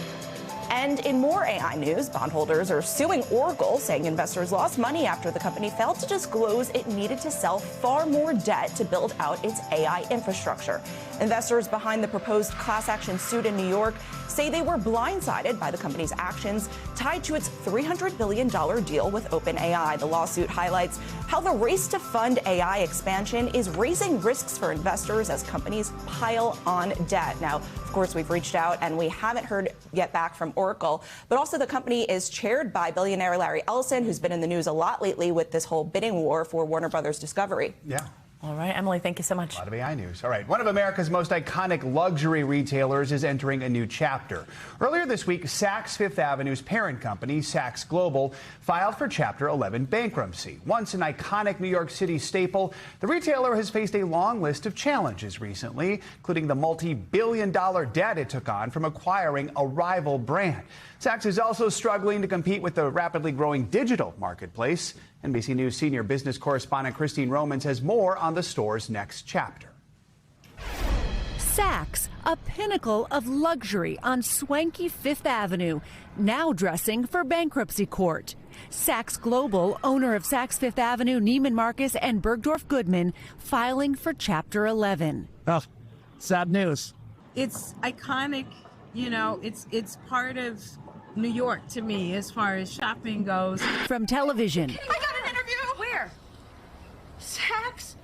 And in more AI news, bondholders are suing Oracle, saying investors lost money after the company failed to disclose it needed to sell far more debt to build out its AI infrastructure. Investors behind the proposed class action suit in New York say they were blindsided by the company's actions tied to its $300 billion deal with OpenAI. The lawsuit highlights how the race to fund AI expansion is raising risks for investors as companies pile on debt. Now, of course, we've reached out and we haven't heard yet back from Oracle, but also the company is chaired by billionaire Larry Ellison, who's been in the news a lot lately with this whole bidding war for Warner Brothers Discovery. Yeah. All right, Emily, thank you so much. A lot of AI news. All right, one of America's most iconic luxury retailers is entering a new chapter. Earlier this week, Saks Fifth Avenue's parent company, Saks Global, filed for Chapter 11 bankruptcy. Once an iconic New York City staple, the retailer has faced a long list of challenges recently, including the multi-billion-dollar debt it took on from acquiring a rival brand. Saks is also struggling to compete with the rapidly growing digital marketplace. NBC News senior business correspondent Christine Romans has more on the store's next chapter. Saks, a pinnacle of luxury on swanky Fifth Avenue, now dressing for bankruptcy court. Saks Global, owner of Saks Fifth Avenue, Neiman Marcus, and Bergdorf Goodman, filing for Chapter 11. Oh, sad news. It's iconic, you know, it's part of New York to me as far as shopping goes. From television. I got an interview. Where? Saks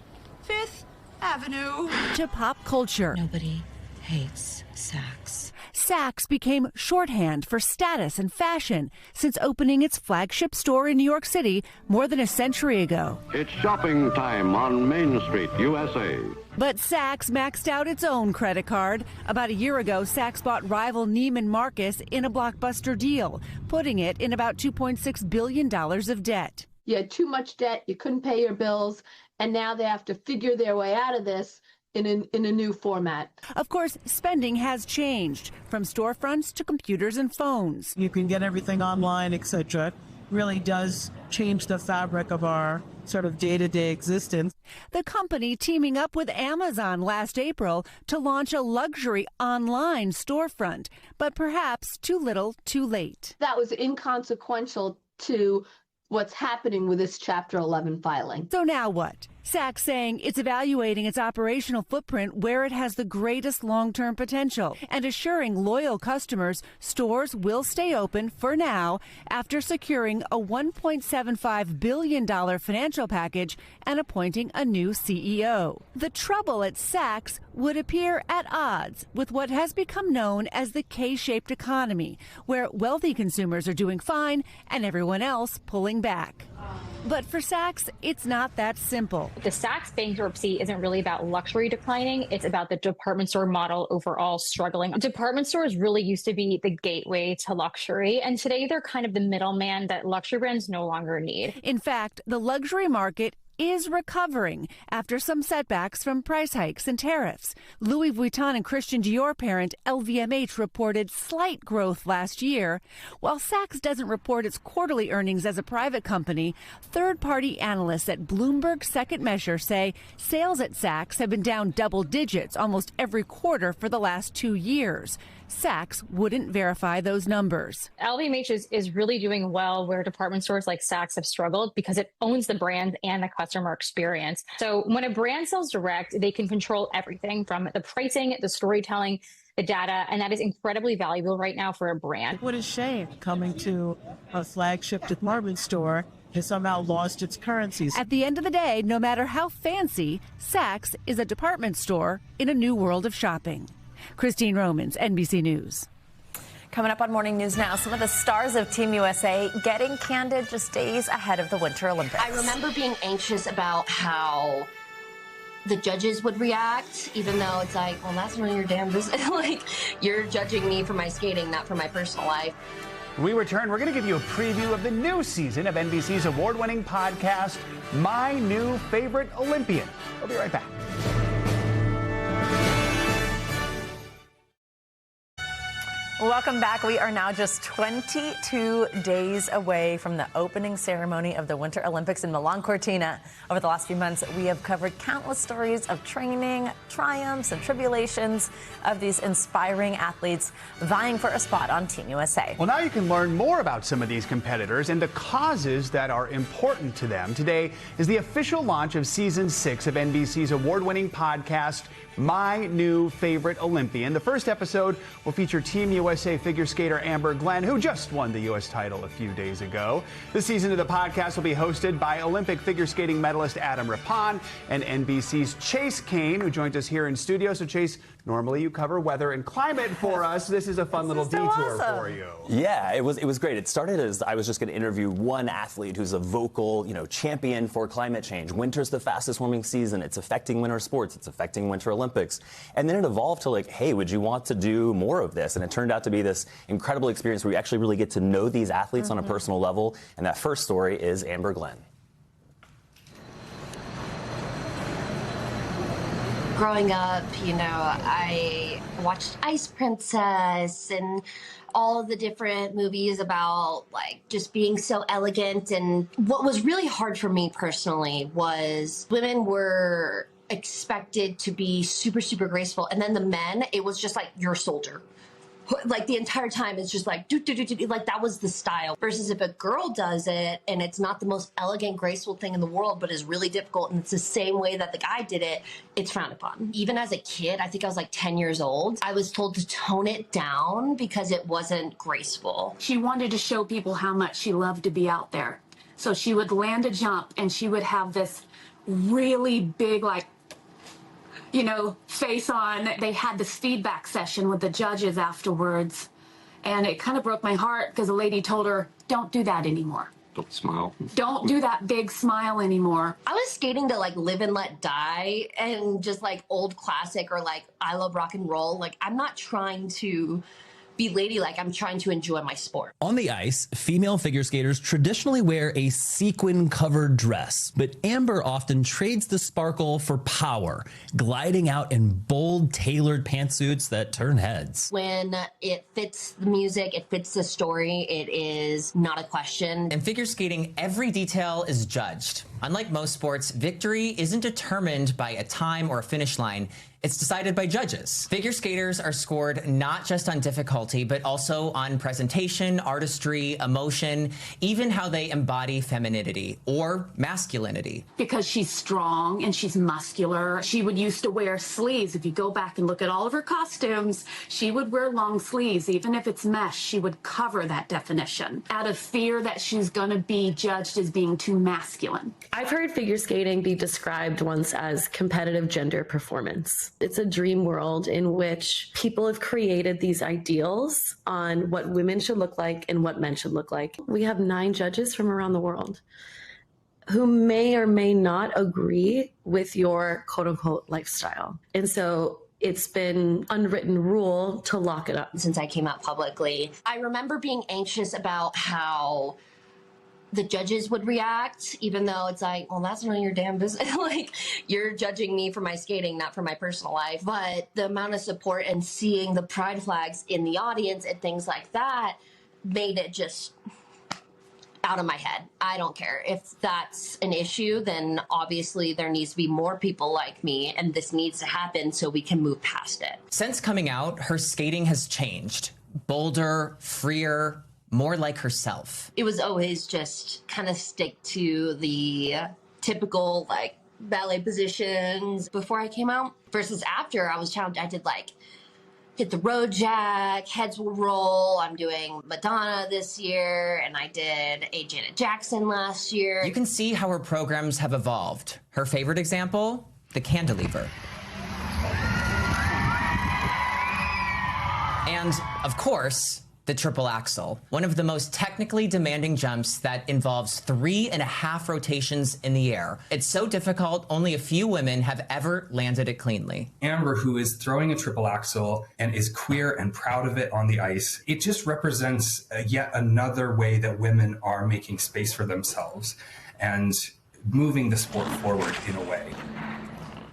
Fifth Avenue. To pop culture. Nobody hates Saks. Saks became shorthand for status and fashion since opening its flagship store in New York City more than a century ago. It's shopping time on Main Street, USA. But Saks maxed out its own credit card. About a year ago, Saks bought rival Neiman Marcus in a blockbuster deal, putting it in about $2.6 billion of debt. You had too much debt, you couldn't pay your bills, and now they have to figure their way out of this in a new format. Of course, spending has changed, from storefronts to computers and phones. You can get everything online, etc. Really does change the fabric of our sort of day-to-day existence. The company teaming up with Amazon last April to launch a luxury online storefront, but perhaps too little, too late. That was inconsequential to what's happening with this Chapter 11 filing. So now what? Saks saying it's evaluating its operational footprint where it has the greatest long-term potential and assuring loyal customers stores will stay open for now after securing a $1.75 billion financial package and appointing a new CEO. The trouble at Saks would appear at odds with what has become known as the K-shaped economy, where wealthy consumers are doing fine and everyone else pulling back. But for Saks, it's not that simple. The Saks bankruptcy isn't really about luxury declining. It's about the department store model overall struggling. Department stores really used to be the gateway to luxury, and today they're kind of the middleman that luxury brands no longer need. In fact, the luxury market is recovering after some setbacks from price hikes and tariffs. Louis Vuitton and Christian Dior parent LVMH reported slight growth last year. While Saks doesn't report its quarterly earnings as a private company, third-party analysts at Bloomberg Second Measure say sales at Saks have been down double digits almost every quarter for the last 2 years. Saks wouldn't verify those numbers. LVMH is really doing well where department stores like Saks have struggled because it owns the brand and the customer experience. So when a brand sells direct, they can control everything from the pricing, the storytelling, the data, and that is incredibly valuable right now for a brand. What a shame coming to a flagship department store has somehow lost its currencies. At the end of the day, no matter how fancy, Saks is a department store in a new world of shopping. Christine Romans, NBC News. Coming up on Morning News Now, some of the stars of Team USA getting candid just days ahead of the Winter Olympics. I remember being anxious about how the judges would react, even though it's like, well, that's none of your damn business. Like, you're judging me for my skating, not for my personal life. When we return, we're going to give you a preview of the new season of NBC's award-winning podcast, My New Favorite Olympian. We'll be right back. Welcome back. We are now just 22 days away from the opening ceremony of the Winter Olympics in Milan Cortina. Over the last few months, we have covered countless stories of training, triumphs, and tribulations of these inspiring athletes vying for a spot on Team USA. Well, now you can learn more about some of these competitors and the causes that are important to them. Today is the official launch of Season 6 of NBC's award-winning podcast, My New Favorite Olympian. The first episode will feature Team USA figure skater Amber Glenn, who just won the U.S. title a few days ago. This season of the podcast will be hosted by Olympic figure skating medalist Adam Rippon and NBC's Chase Kane, who joins us here in studio. So, Chase, normally you cover weather and climate for us. This is a fun little detour for you. Yeah, it was great. It started as I was just going to interview one athlete who's a vocal, champion for climate change. Winter's the fastest warming season. It's affecting winter sports. It's affecting Winter Olympics. And then it evolved to like, hey, would you want to do more of this? And it turned out to be this incredible experience where you actually really get to know these athletes on a personal level. And that first story is Amber Glenn. Growing up, I watched Ice Princess and all of the different movies about just being so elegant. And what was really hard for me personally was women were expected to be super, super graceful. And then the men, it was just like, you're a soldier. Like the entire time, it's just like, like that was the style. Versus if a girl does it and it's not the most elegant, graceful thing in the world, but is really difficult and it's the same way that the guy did it, it's frowned upon. Even as a kid, I think I was like 10 years old, I was told to tone it down because it wasn't graceful. She wanted to show people how much she loved to be out there. So she would land a jump and she would have this really big, face on. They had this feedback session with the judges afterwards, and it kind of broke my heart because a lady told her, don't do that anymore. Don't smile. Don't do that big smile anymore. I was skating to Live and Let Die and just old classic or I Love Rock and Roll. I'm not trying to be ladylike. I'm trying to enjoy my sport. On the ice, female figure skaters traditionally wear a sequin-covered dress, but Amber often trades the sparkle for power, gliding out in bold, tailored pantsuits that turn heads. When it fits the music, it fits the story, it is not a question. In figure skating, every detail is judged. Unlike most sports, victory isn't determined by a time or a finish line. It's decided by judges. Figure skaters are scored not just on difficulty, but also on presentation, artistry, emotion, even how they embody femininity or masculinity. Because she's strong and she's muscular. She would used to wear sleeves. If you go back and look at all of her costumes, she would wear long sleeves. Even if it's mesh, she would cover that definition out of fear that she's going to be judged as being too masculine. I've heard figure skating be described once as competitive gender performance. It's a dream world in which people have created these ideals on what women should look like and what men should look like. We have 9 judges from around the world who may or may not agree with your quote unquote lifestyle. And so it's been unwritten rule to lock it up. Since I came out publicly, I remember being anxious about how the judges would react, even though it's like, well, that's none of your damn business. You're judging me for my skating, not for my personal life. But the amount of support and seeing the pride flags in the audience and things like that made it just out of my head. I don't care. If that's an issue, then obviously there needs to be more people like me, and this needs to happen so we can move past it. Since coming out, her skating has changed. Bolder, freer, more like herself. It was always just kind of stick to the typical ballet positions before I came out. Versus after I was challenged, I did hit the road jack, heads will roll. I'm doing Madonna this year, and I did a Janet Jackson last year. You can see how her programs have evolved. Her favorite example, the cantilever. And of course, the triple axel, one of the most technically demanding jumps that involves 3.5 rotations in the air. It's so difficult, only a few women have ever landed it cleanly. Amber, who is throwing a triple axel and is queer and proud of it on the ice, it just represents yet another way that women are making space for themselves and moving the sport forward in a way.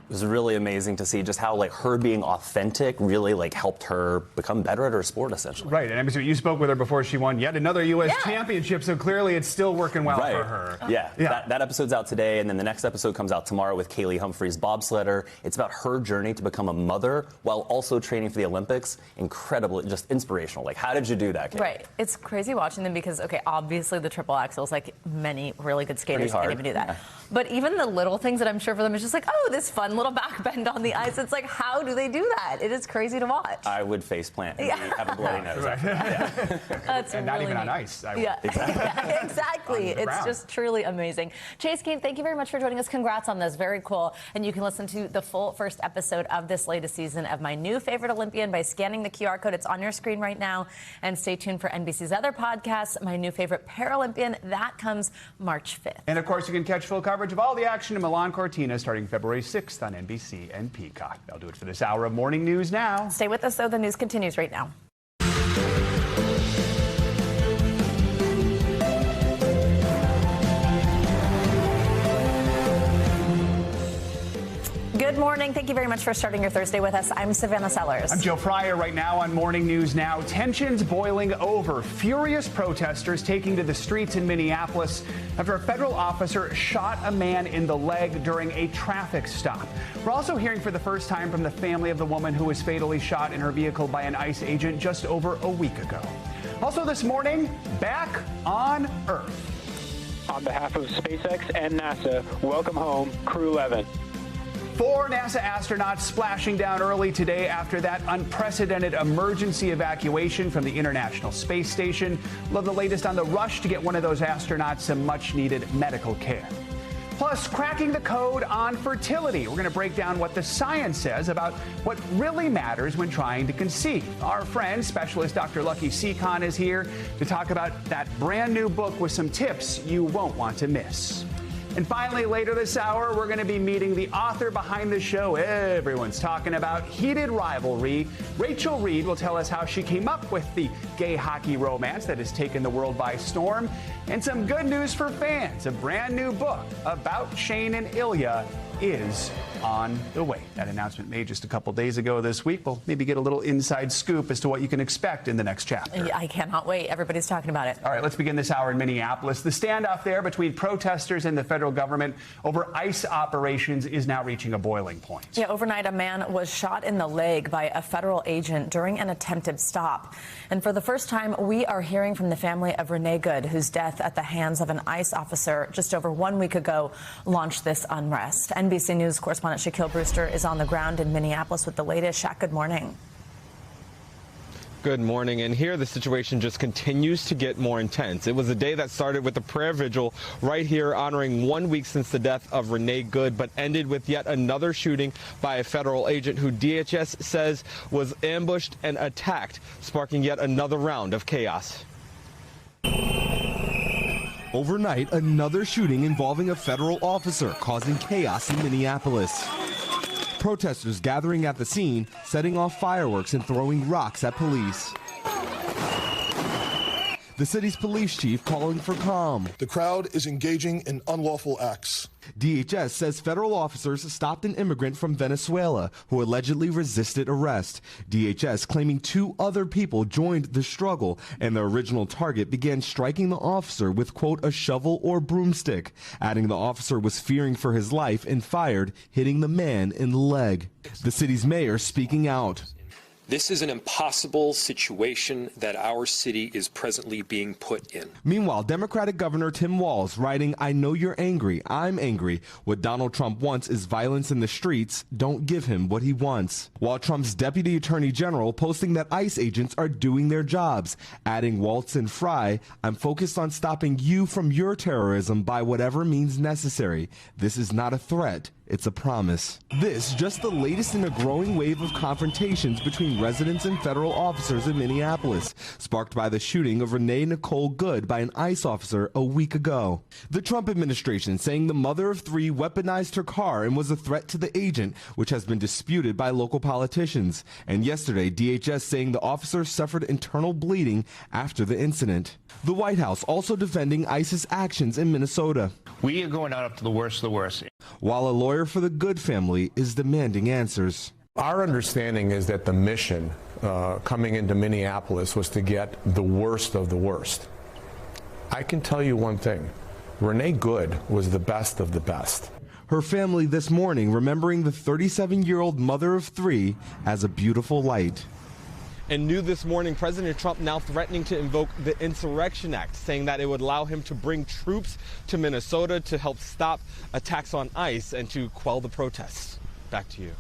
It was really amazing to see just how her being authentic really helped her become better at her sport, essentially. Right, and you spoke with her before she won yet another U.S. championship, so clearly it's still working well for her. Yeah, that episode's out today, and then the next episode comes out tomorrow with Kaylee Humphreys, bobsledder. It's about her journey to become a mother while also training for the Olympics. Incredible, just inspirational. How did you do that, Kaylee? Right, it's crazy watching them because, obviously the triple axels, many really good skaters can't even do that. Yeah. But even the little things that I'm sure for them is just this fun little back bend on the ice. It's how do they do that? It is crazy to watch. I would face plant and have a bloody nose. Right. That's and really not even neat. On ice. Exactly. It's just truly amazing. Chase Kane, thank you very much for joining us. Congrats on this. Very cool. And you can listen to the full first episode of this latest season of My New Favorite Olympian by scanning the QR code. It's on your screen right now. And stay tuned for NBC's other podcasts, My New Favorite Paralympian. That comes March 5th. And of course, you can catch full coverage of all the action in Milan Cortina starting February 6th on NBC and Peacock. That'll do it for this hour of Morning News Now. Stay with us, though. The news continues right now. Good morning. Thank you very much for starting your Thursday with us. I'm Savannah Sellers. I'm Joe Fryer. Right now on Morning News Now, tensions boiling over. Furious protesters taking to the streets in Minneapolis after a federal officer shot a man in the leg during a traffic stop. We're also hearing for the first time from the family of the woman who was fatally shot in her vehicle by an ICE agent just over a week ago. Also this morning, back on Earth. On behalf of SpaceX and NASA, welcome home, Crew 11. 4 NASA astronauts splashing down early today after that unprecedented emergency evacuation from the International Space Station. Love the latest on the rush to get one of those astronauts some much-needed medical care. Plus, cracking the code on fertility. We're going to break down what the science says about what really matters when trying to conceive. Our friend, specialist Dr. Lucky Seacon, is here to talk about that brand new book with some tips you won't want to miss. And finally, later this hour, we're going to be meeting the author behind the show everyone's talking about, Heated Rivalry. Rachel Reed will tell us how she came up with the gay hockey romance that has taken the world by storm. And some good news for fans. A brand new book about Shane and Ilya is on the way. That announcement made just a couple days ago this week. We'll maybe get a little inside scoop as to what you can expect in the next chapter. I cannot wait. Everybody's talking about it. All right, let's begin this hour in Minneapolis. The standoff there between protesters and the federal government over ICE operations is now reaching a boiling point. Yeah, overnight, a man was shot in the leg by a federal agent during an attempted stop. And for the first time, we are hearing from the family of Renee Good, whose death at the hands of an ICE officer just over 1 week ago launched this unrest. NBC News correspondent Shaquille Brewster is on the ground in Minneapolis with the latest. Shaq, good morning. Good morning. And here the situation just continues to get more intense. It was a day that started with a prayer vigil right here honoring 1 week since the death of Renee Good, but ended with yet another shooting by a federal agent who DHS says was ambushed and attacked, sparking yet another round of chaos. Overnight, another shooting involving a federal officer causing chaos in Minneapolis. Protesters gathering at the scene, setting off fireworks and throwing rocks at police. The city's police chief calling for calm. The crowd is engaging in unlawful acts. DHS says federal officers stopped an immigrant from Venezuela who allegedly resisted arrest. DHS claiming 2 other people joined the struggle, and the original target began striking the officer with, quote, a shovel or broomstick, adding the officer was fearing for his life and fired, hitting the man in the leg. The city's mayor speaking out. This is an impossible situation that our city is presently being put in. Meanwhile, Democratic Governor Tim Walz writing, I know you're angry. I'm angry. What Donald Trump wants is violence in the streets. Don't give him what he wants. While Trump's Deputy Attorney General posting that ICE agents are doing their jobs, adding Waltz and Fry, I'm focused on stopping you from your terrorism by whatever means necessary. This is not a threat. it's a promise. This just the latest in a growing wave of confrontations between residents and federal officers in Minneapolis, sparked by the shooting of Renee Nicole Good by an ICE officer a week ago. The Trump administration saying the mother of three weaponized her car and was a threat to the agent, which has been disputed by local politicians. And yesterday, DHS saying the officer suffered internal bleeding after the incident. The White House also defending ICE's actions in Minnesota. We are going out up to the worst of the worst. While a lawyer for the Good family is demanding answers. Our understanding is that the mission coming into Minneapolis was to get the worst of the worst. I can tell you one thing. Renee Good was the best of the best. Her family this morning remembering the 37-year-old mother of three as a beautiful light. And new this morning, President Trump now threatening to invoke the Insurrection Act, saying that it would allow him to bring troops to Minnesota to help stop attacks on ICE and to quell the protests. Back to you.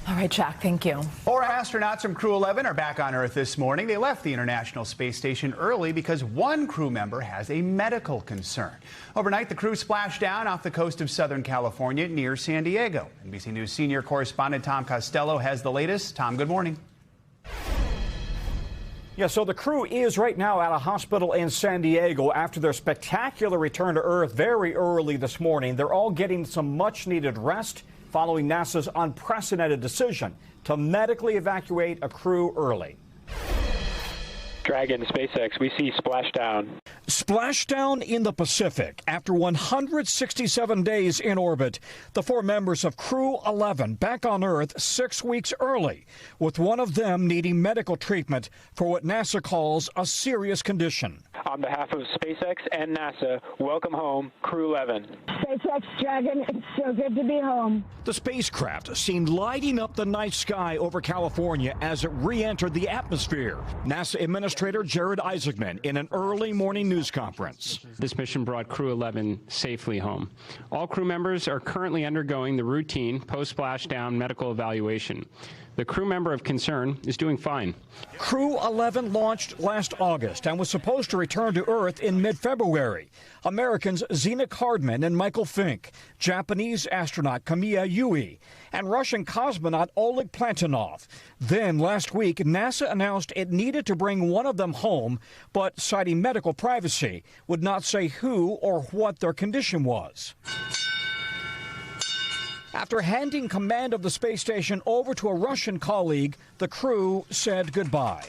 All right, Jack, thank you. 4 astronauts from Crew 11 are back on Earth this morning. They left the International Space Station early because one crew member has a medical concern. Overnight, the crew splashed down off the coast of Southern California near San Diego. NBC News senior correspondent Tom Costello has the latest. Tom, good morning. Yeah, so the crew is right now at a hospital in San Diego after their spectacular return to Earth very early this morning. They're all getting some much-needed rest following NASA's unprecedented decision to medically evacuate a crew early. Dragon, SpaceX, we see splashdown. Splashdown in the Pacific. After 167 days in orbit, the 4 members of Crew 11 back on Earth 6 weeks early, with one of them needing medical treatment for what NASA calls a serious condition. On behalf of SpaceX and NASA, welcome home, Crew 11. SpaceX Dragon, it's so good to be home. The spacecraft seen lighting up the night sky over California as it re-entered the atmosphere. NASA Administrator Jared Isaacman in an early morning news conference. This mission brought Crew 11 safely home. All crew members are currently undergoing the routine post-splashdown medical evaluation. The crew member of concern is doing fine. Crew 11 launched last August and was supposed to return to Earth in mid-February. Americans Zena Cardman and Michael Fink, Japanese astronaut Kamiya Yui, and Russian cosmonaut Oleg Plantinov. Then last week, NASA announced it needed to bring one of them home, but citing medical privacy, would not say who or what their condition was. After handing command of the space station over to a Russian colleague, the crew said goodbye.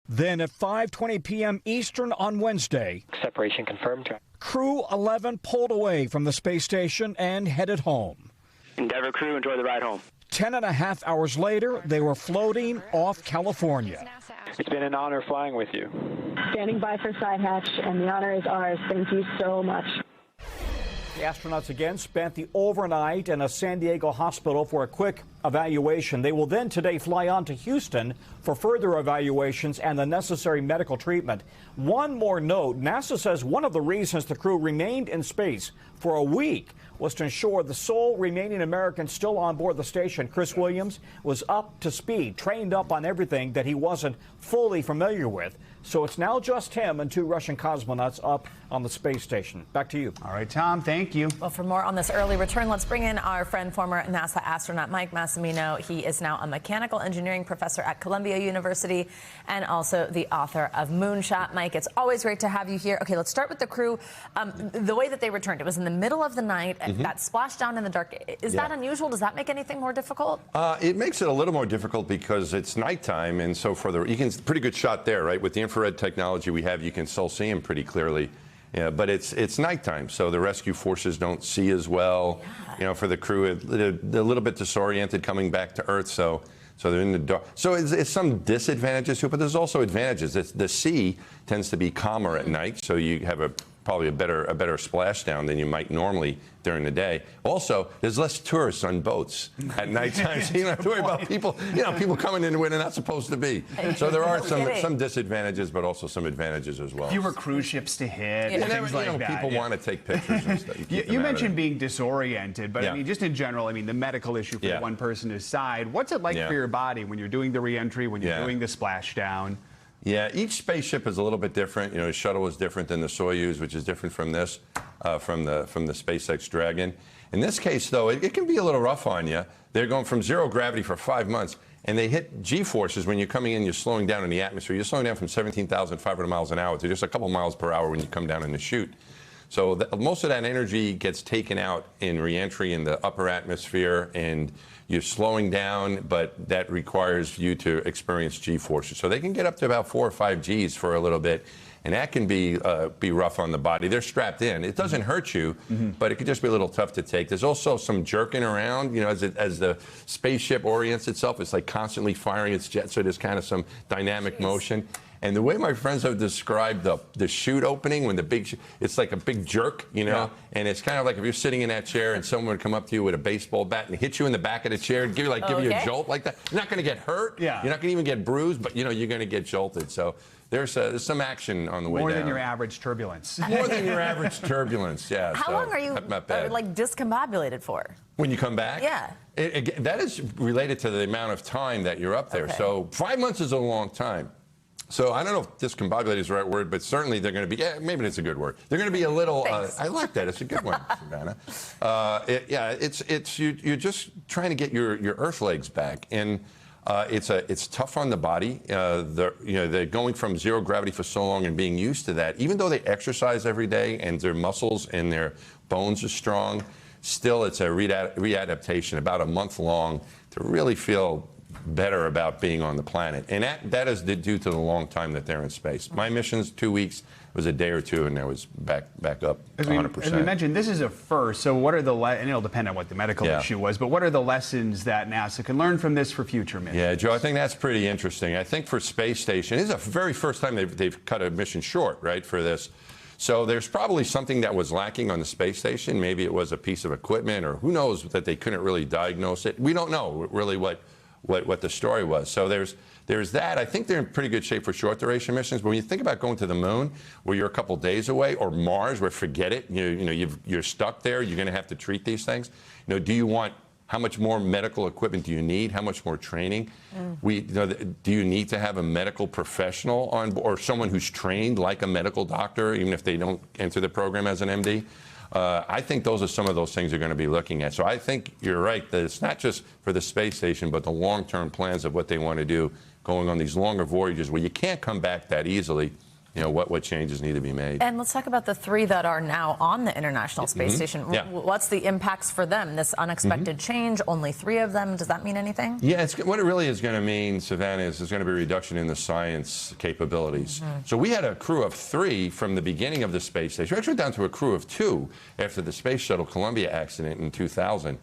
Then at 5:20 p.m. Eastern on Wednesday, separation confirmed. Crew 11 pulled away from the space station and headed home. Endeavour crew, enjoy the ride home. 10.5 hours later, they were floating off California. It's been an honor flying with you. Standing by for side hatch, and the honor is ours. Thank you so much. The astronauts again spent the overnight in a San Diego hospital for a quick evaluation. They will then today fly on to Houston for further evaluations and the necessary medical treatment. One more note, NASA says one of the reasons the crew remained in space for a week was to ensure the sole remaining American still on board the station, Chris Williams, was up to speed, trained up on everything that he wasn't fully familiar with. So it's now just him and 2 Russian cosmonauts up on the space station. Back to you. All right, Tom, thank you. Well, for more on this early return, let's bring in our friend, former NASA astronaut Mike Massimino. He is now a mechanical engineering professor at Columbia University and also the author of Moonshot. Mike, it's always great to have you here. Okay, let's start with the crew. The way that they returned, it was in the middle of the night, that splashdown in the dark. Is that unusual? Does that make anything more difficult? It makes it a little more difficult because it's nighttime, and so you can pretty good shot there, right? With the infrared technology we have, you can still see them pretty clearly. Yeah, but it's nighttime, so the rescue forces don't see as well. Yeah. You know, for the crew, they're a little bit disoriented coming back to Earth, so they're in the dark. So it's some disadvantages to it, but there's also advantages. The sea tends to be calmer at night, so you have probably a better splashdown than you might normally during the day. Also, there's less tourists on boats at nighttime, so you don't have to worry about people coming in where they're not supposed to be. So there are some disadvantages, but also some advantages as well. Fewer cruise ships to hit, and things like that. People want to take pictures and stuff. You mentioned being disoriented, but I mean, just in general, I mean, the medical issue for one person aside. What's it like for your body when you're doing the reentry, when you're doing the splashdown? Yeah, each spaceship is a little bit different. You know, the shuttle is different than the Soyuz, which is different from this, from the SpaceX Dragon. In this case, though, it can be a little rough on you. They're going from zero gravity for 5 months, and they hit G-forces when you're coming in. You're slowing down in the atmosphere. You're slowing down from 17,500 miles an hour to just a couple miles per hour when you come down in the chute. So most of that energy gets taken out in reentry in the upper atmosphere, and you're slowing down, but that requires you to experience G-forces. So they can get up to about 4 or 5 Gs for a little bit, and that can be rough on the body. They're strapped in. It doesn't hurt you, but it could just be a little tough to take. There's also some jerking around, you know, as the spaceship orients itself. It's like constantly firing its jets, so there's kind of some dynamic motion. And the way my friends have described the chute opening, when it's like a big jerk, you know, and it's kind of like if you're sitting in that chair and someone would come up to you with a baseball bat and hit you in the back of the chair and give you a jolt like that. You're not going to get hurt. Yeah. You're not going to even get bruised, but, you know, you're going to get jolted. So there's some action on the way down. More than your average turbulence. More than your average turbulence, yeah. How long are you like discombobulated for? When you come back? Yeah. That is related to the amount of time that you're up there. So 5 months is a long time. So I don't know if discombobulated is the right word, but certainly they're going to be, maybe it's a good word. They're going to be a little, I like that. It's a good one, Savannah. You're just trying to get your Earth legs back. And it's tough on the body. They're going from zero gravity for so long and being used to that. Even though they exercise every day and their muscles and their bones are strong, still it's a readaptation, about a month long, to really feel better about being on the planet. And that is due to the long time that they're in space. My mission's 2 weeks. It was a day or two, and I was back up 100%. As we mentioned, this is a first. So what are and it'll depend on what the medical issue was, but what are the lessons that NASA can learn from this for future missions? Yeah, Joe, I think that's pretty interesting. I think for space station, this is the very first time they've cut a mission short, right, for this. So there's probably something that was lacking on the space station. Maybe it was a piece of equipment, or who knows that they couldn't really diagnose it. We don't know really what the story was. So there's that. I think they're in pretty good shape for short duration missions. But when you think about going to the moon, where you're a couple days away, or Mars, where forget it, you're stuck there. You're going to have to treat these things. How much more medical equipment do you need? How much more training? Do you need to have a medical professional on board, or someone who's trained like a medical doctor, even if they don't enter the program as an MD? I think those are some of those things they're going to be looking at. So I think you're right that it's not just for the space station, but the long-term plans of what they want to do, going on these longer voyages where you can't come back that easily. What changes need to be made. And let's talk about the 3 that are now on the International Space Station. Yeah. What's the impacts for them? This unexpected change, only 3 of them, does that mean anything? Yeah, what it really is going to mean, Savannah, is there's going to be a reduction in the science capabilities. So we had a crew of 3 from the beginning of the space station. We're actually down to a crew of 2 after the Space Shuttle Columbia accident in 2000.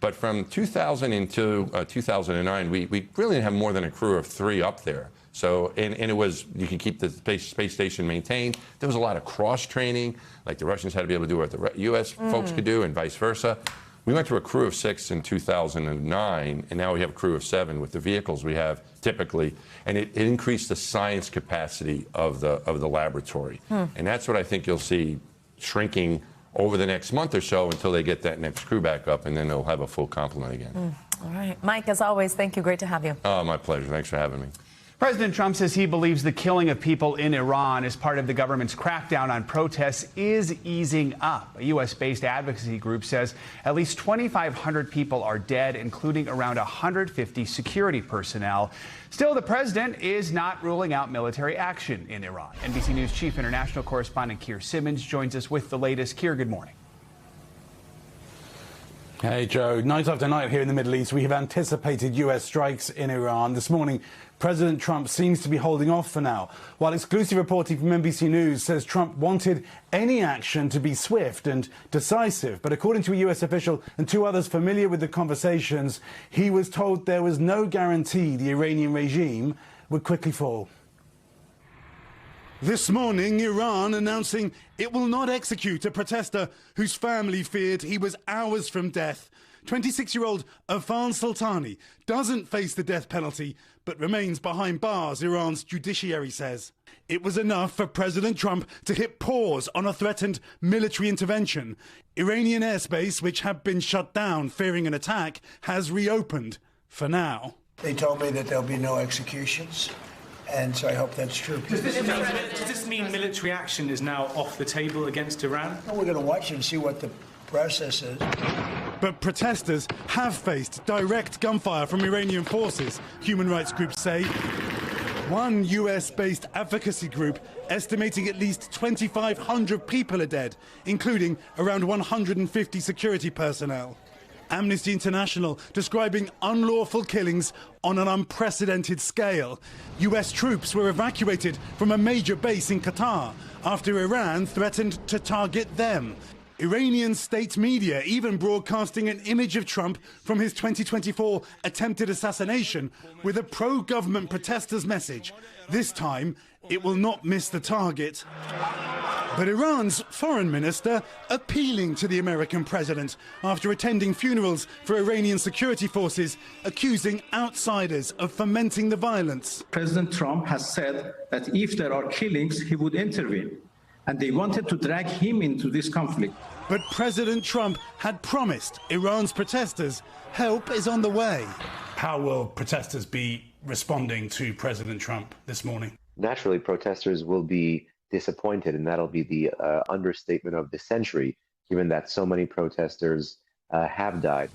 But from 2000 into 2009, we really didn't have more than a crew of 3 up there. So, and it was, you can keep the space station maintained. There was a lot of cross-training, like the Russians had to be able to do what the U.S. folks could do, and vice versa. We went to a crew of 6 in 2009, and now we have a crew of 7 with the vehicles we have typically. And it increased the science capacity of the laboratory. And that's what I think you'll see shrinking over the next month or so until they get that next crew back up, and then they'll have a full complement again. All right. Mike, as always, thank you. Great to have you. Oh, my pleasure. Thanks for having me. President Trump says he believes the killing of people in Iran as part of the government's crackdown on protests is easing up. A U.S.-based advocacy group says at least 2,500 people are dead, including around 150 security personnel. Still, the president is not ruling out military action in Iran. NBC News chief international correspondent Keir Simmons joins us with the latest. Keir, good morning. Hey, Joe. Night after night here in the Middle East, we have anticipated U.S. strikes in Iran. This morning, President Trump seems to be holding off for now, while exclusive reporting from NBC News says Trump wanted any action to be swift and decisive. But according to a U.S. official and 2 others familiar with the conversations, he was told there was no guarantee the Iranian regime would quickly fall. This morning, Iran announcing it will not execute a protester whose family feared he was hours from death. 26-year-old Afan Sultani doesn't face the death penalty, but remains behind bars, Iran's judiciary says. It was enough for President Trump to hit pause on a threatened military intervention. Iranian airspace, which had been shut down fearing an attack, has reopened for now. They told me that there'll be no executions. And so I hope that's true. Does this mean military action is now off the table against Iran? Well, we're going to watch and see what the process is. But protesters have faced direct gunfire from Iranian forces, human rights groups say. One US-based advocacy group estimating at least 2,500 people are dead, including around 150 security personnel. Amnesty International describing unlawful killings on an unprecedented scale. US troops were evacuated from a major base in Qatar after Iran threatened to target them. Iranian state media even broadcasting an image of Trump from his 2024 attempted assassination with a pro-government protesters message. This time, it will not miss the target. But Iran's foreign minister appealing to the American president after attending funerals for Iranian security forces, accusing outsiders of fomenting the violence. President Trump has said that if there are killings, he would intervene. And they wanted to drag him into this conflict. But President Trump had promised Iran's protesters help is on the way. How will protesters be responding to President Trump this morning? Naturally, protesters will be disappointed, and that'll be the understatement of the century, given that so many protesters have died.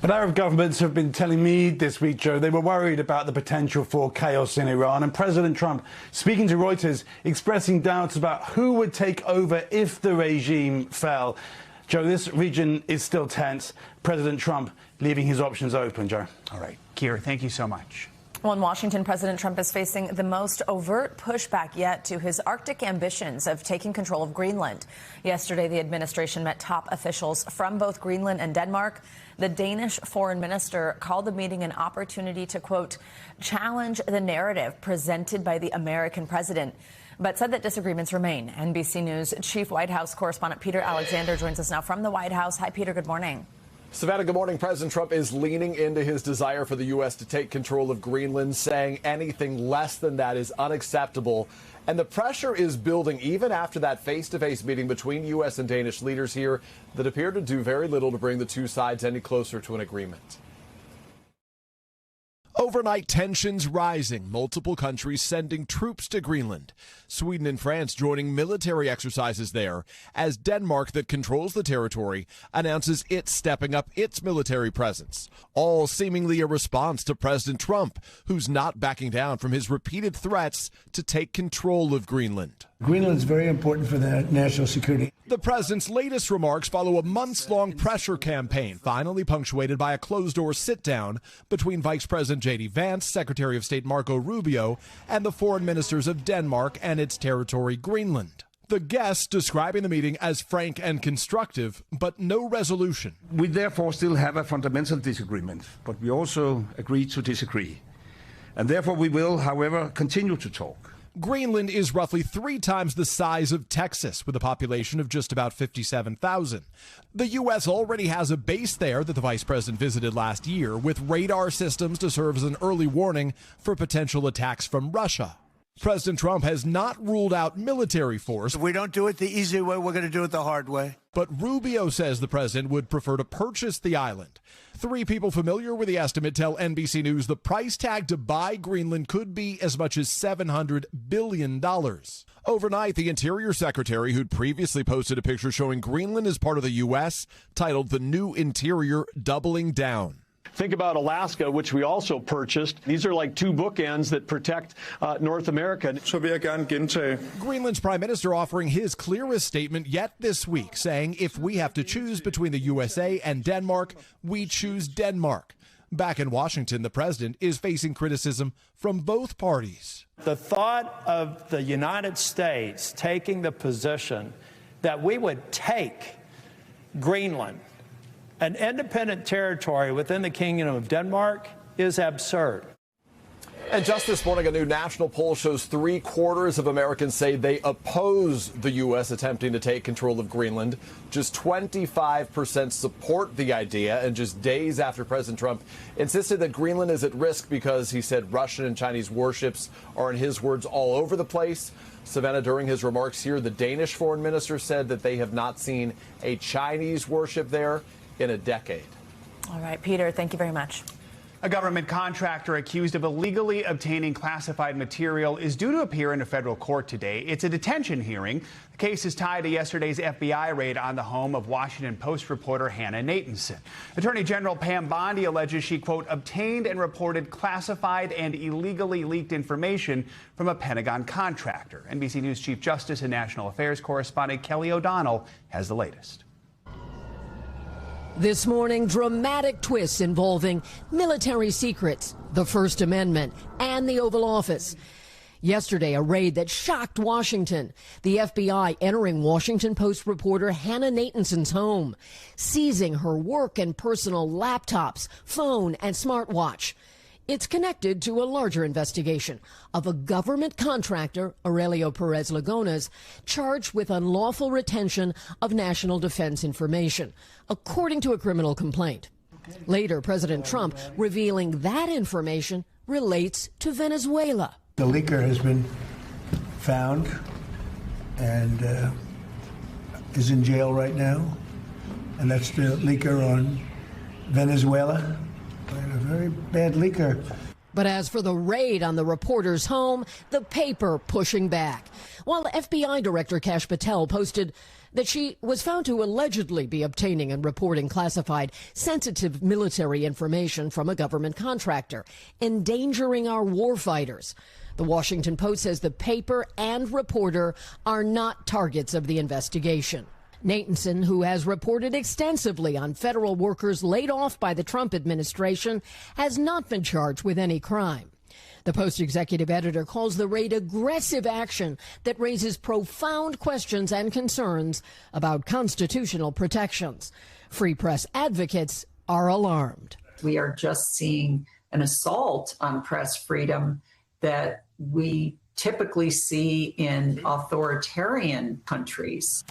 But Arab governments have been telling me this week, Joe, they were worried about the potential for chaos in Iran. And President Trump, speaking to Reuters, expressing doubts about who would take over if the regime fell. Joe, this region is still tense. President Trump leaving his options open, Joe. All right. Keir, thank you so much. Well, in Washington, President Trump is facing the most overt pushback yet to his Arctic ambitions of taking control of Greenland. Yesterday, the administration met top officials from both Greenland and Denmark. The Danish foreign minister called the meeting an opportunity to, quote, challenge the narrative presented by the American president, but said that disagreements remain. NBC News chief White House correspondent Peter Alexander joins us now from the White House. Hi, Peter. Good morning. Savannah, good morning. President Trump is leaning into his desire for the U.S. to take control of Greenland, saying anything less than that is unacceptable. And the pressure is building even after that face-to-face meeting between U.S. and Danish leaders here that appear to do very little to bring the two sides any closer to an agreement. Overnight tensions rising, multiple countries sending troops to Greenland. Sweden and France joining military exercises there as Denmark, that controls the territory, announces it's stepping up its military presence. All seemingly a response to President Trump, who's not backing down from his repeated threats to take control of Greenland. Greenland's very important for the national security. The president's latest remarks follow a months-long pressure campaign, finally punctuated by a closed-door sit-down between Vice President J.D. Vance, Secretary of State Marco Rubio, and the foreign ministers of Denmark and its territory, Greenland. The guests describing the meeting as frank and constructive, but no resolution. We therefore still have a fundamental disagreement, but we also agree to disagree. And therefore we will, however, continue to talk. Greenland is roughly 3 times the size of Texas, with a population of just about 57,000. The U.S. already has a base there that the vice president visited last year, with radar systems to serve as an early warning for potential attacks from Russia. President Trump has not ruled out military force. If we don't do it the easy way, we're going to do it the hard way. But Rubio says the president would prefer to purchase the island. 3 people familiar with the estimate tell NBC News the price tag to buy Greenland could be as much as $700 billion. Overnight, the Interior Secretary, who'd previously posted a picture showing Greenland as part of the U.S., titled The New Interior Doubling Down. Think about Alaska, which we also purchased. These are like 2 bookends that protect North America. Greenland's prime minister offering his clearest statement yet this week, saying if we have to choose between the USA and Denmark, we choose Denmark. Back in Washington, the president is facing criticism from both parties. The thought of the United States taking the position that we would take Greenland, an independent territory within the Kingdom of Denmark, is absurd. And just this morning, a new national poll shows 3/4 of Americans say they oppose the U.S. attempting to take control of Greenland. Just 25% support the idea. And just days after President Trump insisted that Greenland is at risk because he said Russian and Chinese warships are, in his words, all over the place. Savannah, during his remarks here, the Danish foreign minister said that they have not seen a Chinese warship there in a decade. All right, Peter, thank you very much. A government contractor accused of illegally obtaining classified material is due to appear in a federal court today. It's a detention hearing. The case is tied to yesterday's FBI raid on the home of Washington Post reporter Hannah Nathanson. Attorney General Pam Bondi alleges she, quote, obtained and reported classified and illegally leaked information from a Pentagon contractor. NBC News Chief Justice and National Affairs correspondent Kelly O'Donnell has the latest. This morning, dramatic twists involving military secrets, the First Amendment, and the Oval Office. Yesterday, a raid that shocked Washington. The FBI entering Washington Post reporter Hannah Nathanson's home, seizing her work and personal laptops, phone, and smartwatch. It's connected to a larger investigation of a government contractor, Aurelio Perez Lagonas, charged with unlawful retention of national defense information, according to a criminal complaint. Later, President Trump revealing that information relates to Venezuela. The leaker has been found and is in jail right now, and that's the leaker on Venezuela. A very bad leaker. But as for the raid on the reporter's home, the paper pushing back. While FBI Director Kash Patel posted that she was found to allegedly be obtaining and reporting classified, sensitive military information from a government contractor, endangering our warfighters. The Washington Post says the paper and reporter are not targets of the investigation. Nathanson, who has reported extensively on federal workers laid off by the Trump administration, has not been charged with any crime. The Post executive editor calls the raid aggressive action that raises profound questions and concerns about constitutional protections. Free press advocates are alarmed. We are just seeing an assault on press freedom that we typically see in authoritarian countries.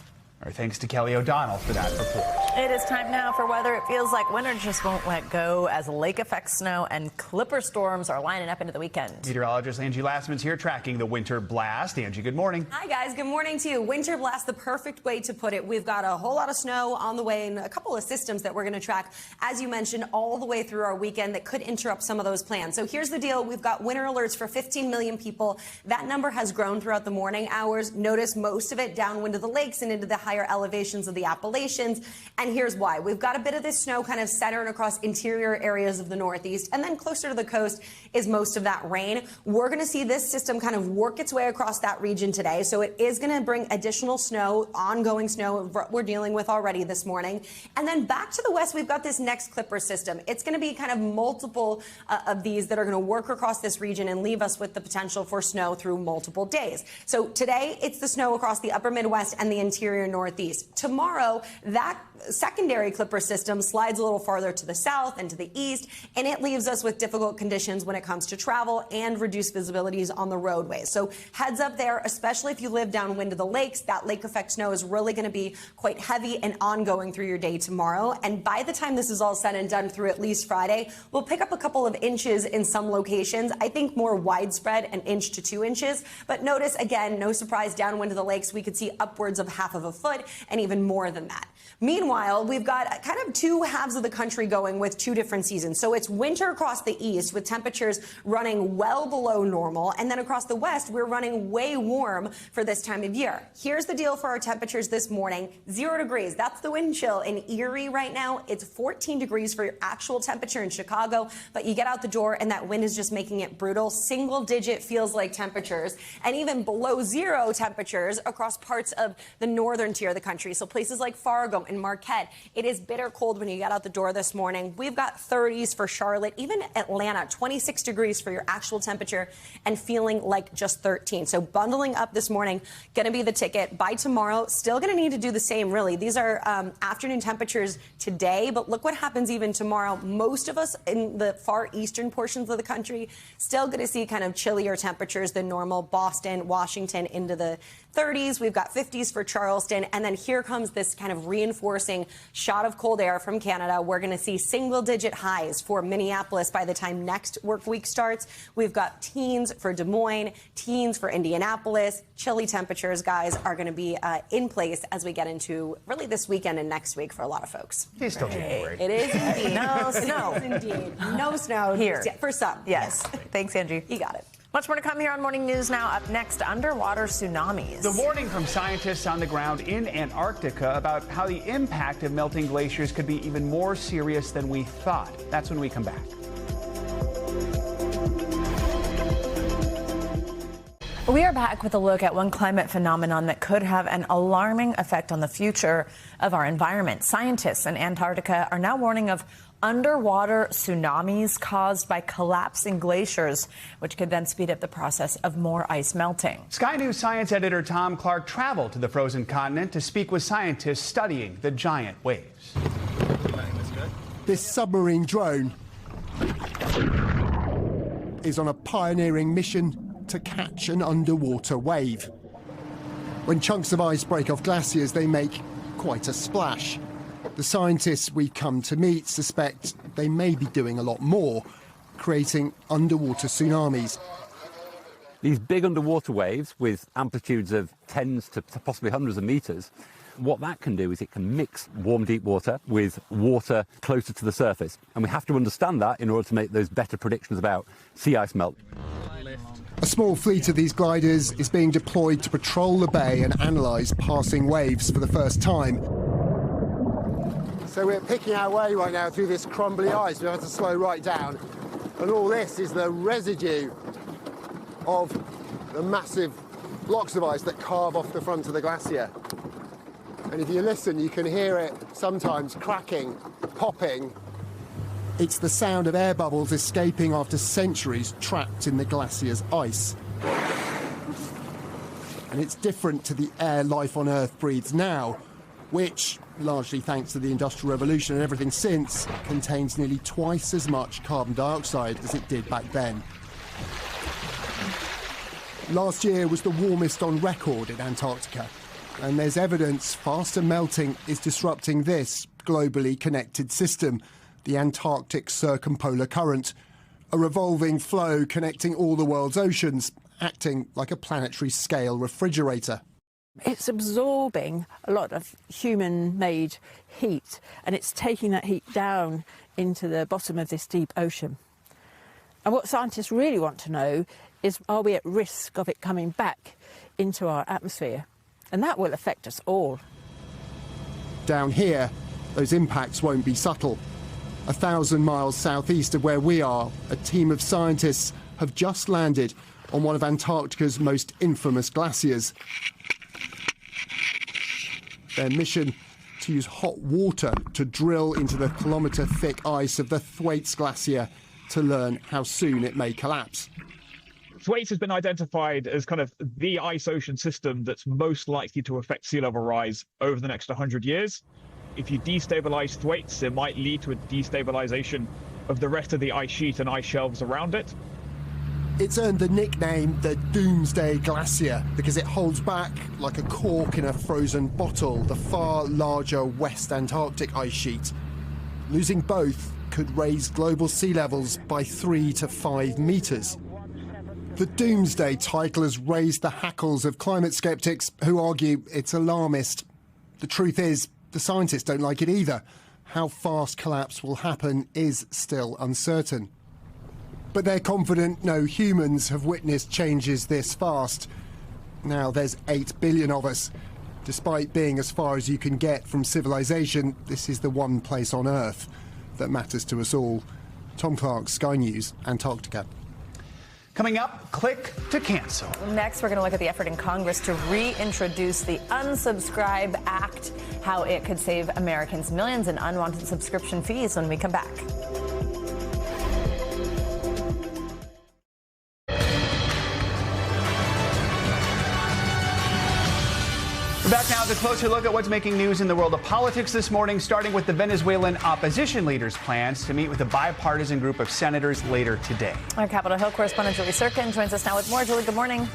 Our thanks to Kelly O'Donnell for that report. It is time now for weather. It feels like winter just won't let go as lake effect snow and clipper storms are lining up into the weekend. Meteorologist Angie Lassman's here tracking the winter blast. Angie, good morning. Hi, guys. Good morning to you. Winter blast, the perfect way to put it. We've got a whole lot of snow on the way and a couple of systems that we're going to track, as you mentioned, all the way through our weekend that could interrupt some of those plans. So here's the deal. We've got winter alerts for 15 million people. That number has grown throughout the morning hours. Notice most of it downwind of the lakes and into the higher elevations of the Appalachians. And here's why. We've got a bit of this snow kind of centered across interior areas of the Northeast. And then closer to the coast is most of that rain. We're going to see this system kind of work its way across that region today. So it is going to bring additional snow, ongoing snow we're dealing with already this morning. And then back to the west, we've got this next clipper system. It's going to be kind of multiple of these that are going to work across this region and leave us with the potential for snow through multiple days. So today, it's the snow across the upper Midwest and the interior Northeast. Tomorrow, that secondary clipper system slides a little farther to the south and to the east, and it leaves us with difficult conditions when it comes to travel and reduced visibilities on the roadways. So heads up there, especially if you live downwind of the lakes. That lake effect snow is really going to be quite heavy and ongoing through your day tomorrow. And by the time this is all said and done through at least Friday, we'll pick up a couple of inches in some locations. I think more widespread, 1 inch to 2 inches. But notice, again, no surprise, downwind of the lakes, we could see upwards of half of a foot and even more than that. Meanwhile, we've got kind of two halves of the country going with two different seasons. So it's winter across the east with temperatures running well below normal. And then across the west, we're running way warm for this time of year. Here's the deal for our temperatures this morning. 0 degrees. That's the wind chill in Erie right now. It's 14 degrees for your actual temperature in Chicago. But you get out the door and that wind is just making it brutal. Single digit feels like temperatures and even below 0 temperatures across parts of the northern tier of the country. So places like Fargo and Marquette, it is bitter cold when you get out the door this morning. We've got 30s for Charlotte, even Atlanta, 26 degrees for your actual temperature and feeling like just 13. So bundling up this morning, going to be the ticket. By tomorrow, still going to need to do the same, really. These are afternoon temperatures today, but look what happens even tomorrow. Most of us in the far eastern portions of the country still going to see kind of chillier temperatures than normal. Boston, Washington into the 30s. We've got 50s for Charleston. And then here comes this kind of reinforced reinforcing shot of cold air from Canada. We're going to see single-digit highs for Minneapolis by the time next work week starts. We've got teens for Des Moines, teens for Indianapolis. Chilly temperatures, guys, are going to be in place as we get into really this weekend and next week for a lot of folks. It's still January. It is indeed. No snow. It is indeed. No snow here. For some. Yes. Thanks, Angie. You got it. Much more to come here on Morning News Now. Up next, underwater tsunamis. The warning from scientists on the ground in Antarctica about how the impact of melting glaciers could be even more serious than we thought. That's when we come back. We are back with a look at one climate phenomenon that could have an alarming effect on the future of our environment. Scientists in Antarctica are now warning of underwater tsunamis caused by collapsing glaciers, which could then speed up the process of more ice melting. Sky News science editor Tom Clark traveled to the frozen continent to speak with scientists studying the giant waves. This submarine drone is on a pioneering mission to catch an underwater wave. When chunks of ice break off glaciers, they make quite a splash. The scientists we've come to meet suspect they may be doing a lot more, creating underwater tsunamis. These big underwater waves with amplitudes of tens to possibly hundreds of meters, what that can do is it can mix warm, deep water with water closer to the surface. And we have to understand that in order to make those better predictions about sea ice melt. A small fleet of these gliders is being deployed to patrol the bay and analyse passing waves for the first time. So we're picking our way right now through this crumbly ice. We have to slow right down. And all this is the residue of the massive blocks of ice that carve off the front of the glacier. And if you listen, you can hear it sometimes cracking, popping. It's the sound of air bubbles escaping after centuries trapped in the glacier's ice. And it's different to the air life on Earth breathes now, which, largely thanks to the Industrial Revolution and everything since, contains nearly twice as much carbon dioxide as it did back then. Last year was the warmest on record in Antarctica, and there's evidence faster melting is disrupting this globally connected system, the Antarctic Circumpolar Current, a revolving flow connecting all the world's oceans, acting like a planetary-scale refrigerator. It's absorbing a lot of human-made heat, and it's taking that heat down into the bottom of this deep ocean. And what scientists really want to know is, are we at risk of it coming back into our atmosphere? And that will affect us all. Down here, those impacts won't be subtle. 1,000 miles southeast of where we are, a team of scientists have just landed on one of Antarctica's most infamous glaciers. Their mission, to use hot water to drill into the kilometre-thick ice of the Thwaites Glacier to learn how soon it may collapse. Thwaites has been identified as kind of the ice ocean system that's most likely to affect sea level rise over the next 100 years. If you destabilize Thwaites, it might lead to a destabilization of the rest of the ice sheet and ice shelves around it. It's earned the nickname the Doomsday Glacier because it holds back, like a cork in a frozen bottle, the far larger West Antarctic ice sheet. Losing both could raise global sea levels by 3 to 5 metres. The Doomsday title has raised the hackles of climate skeptics who argue it's alarmist. The truth is, the scientists don't like it either. How fast collapse will happen is still uncertain. But they're confident no humans have witnessed changes this fast. Now there's 8 billion of us. Despite being as far as you can get from civilization, this is the one place on Earth that matters to us all. Tom Clark, Sky News, Antarctica. Coming up, click to cancel. Next, we're going to look at the effort in Congress to reintroduce the Unsubscribe Act, how it could save Americans millions in unwanted subscription fees when we come back. We're back now with a closer look at what's making news in the world of politics this morning, starting with the Venezuelan opposition leaders' plans to meet with a bipartisan group of senators later today. Our Capitol Hill correspondent Julie Sirkin joins us now with more. Julie, good morning.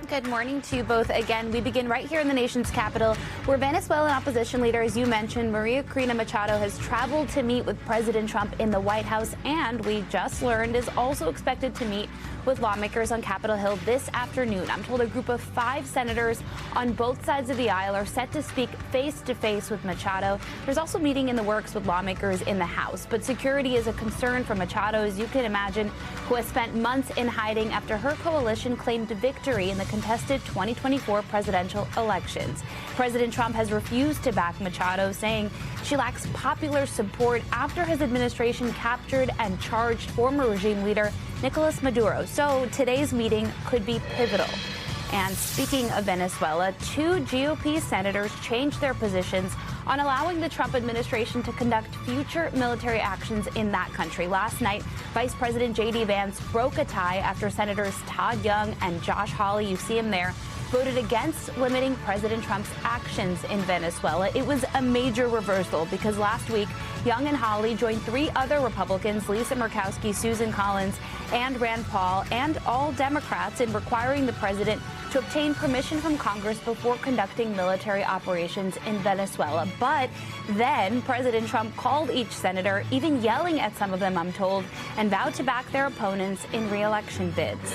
Good morning to you both again. We begin right here in the nation's capital, where Venezuelan opposition leader, as you mentioned, Maria Corina Machado, has traveled to meet with President Trump in the White House, and we just learned is also expected to meet with lawmakers on Capitol Hill this afternoon. I'm told a group of 5 senators on both sides of the aisle are set to speak face-to-face with Machado. There's also a meeting in the works with lawmakers in the House, but security is a concern for Machado, as you can imagine, who has spent months in hiding after her coalition claimed victory in the contested 2024 presidential elections. President Trump has refused to back Machado, saying she lacks popular support after his administration captured and charged former regime leader Nicolas Maduro. So today's meeting could be pivotal. And speaking of Venezuela, 2 GOP senators changed their positions on allowing the Trump administration to conduct future military actions in that country. Last night, Vice President J.D. Vance broke a tie after Senators Todd Young and Josh Hawley, you see him there, voted against limiting President Trump's actions in Venezuela. It was a major reversal because last week, Young and Hawley joined 3 other Republicans, Lisa Murkowski, Susan Collins, and Rand Paul, and all Democrats, in requiring the president to obtain permission from Congress before conducting military operations in Venezuela. But then President Trump called each senator, even yelling at some of them, I'm told, and vowed to back their opponents in re-election bids.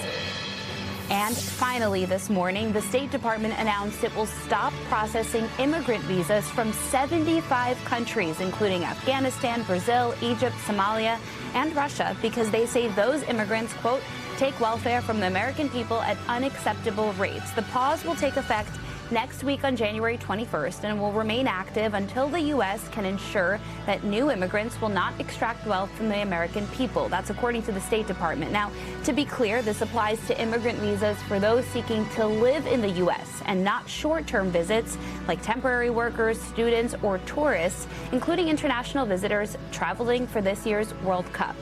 And finally this morning, the State Department announced it will stop processing immigrant visas from 75 countries, including Afghanistan, Brazil, Egypt, Somalia, and Russia, because they say those immigrants, quote, take welfare from the American people at unacceptable rates. The pause will take effect next week on January 21st and will remain active until the U.S. can ensure that new immigrants will not extract wealth from the American people. That's according to the State Department. Now, to be clear, this applies to immigrant visas for those seeking to live in the U.S. and not short-term visits like temporary workers, students, or tourists, including international visitors traveling for this year's World Cup.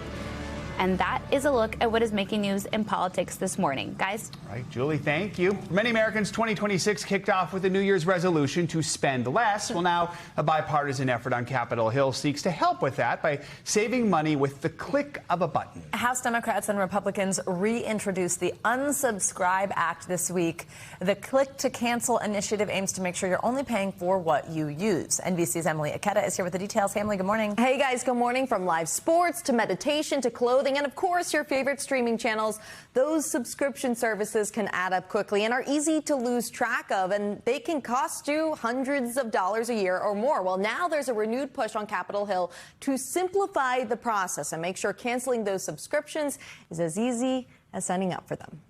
And that is a look at what is making news in politics this morning. Guys? All right, Julie, thank you. For many Americans, 2026 kicked off with a New Year's resolution to spend less. Well, now a bipartisan effort on Capitol Hill seeks to help with that by saving money with the click of a button. House Democrats and Republicans reintroduced the Unsubscribe Act this week. The Click to Cancel initiative aims to make sure you're only paying for what you use. NBC's Emily Aketa is here with the details. Emily, good morning. Hey, guys, good morning. From live sports to meditation to clothing and, of course, your favorite streaming channels, those subscription services can add up quickly and are easy to lose track of, and they can cost you hundreds of dollars a year or more. Well, now there's a renewed push on Capitol Hill to simplify the process and make sure canceling those subscriptions is as easy as signing up for them.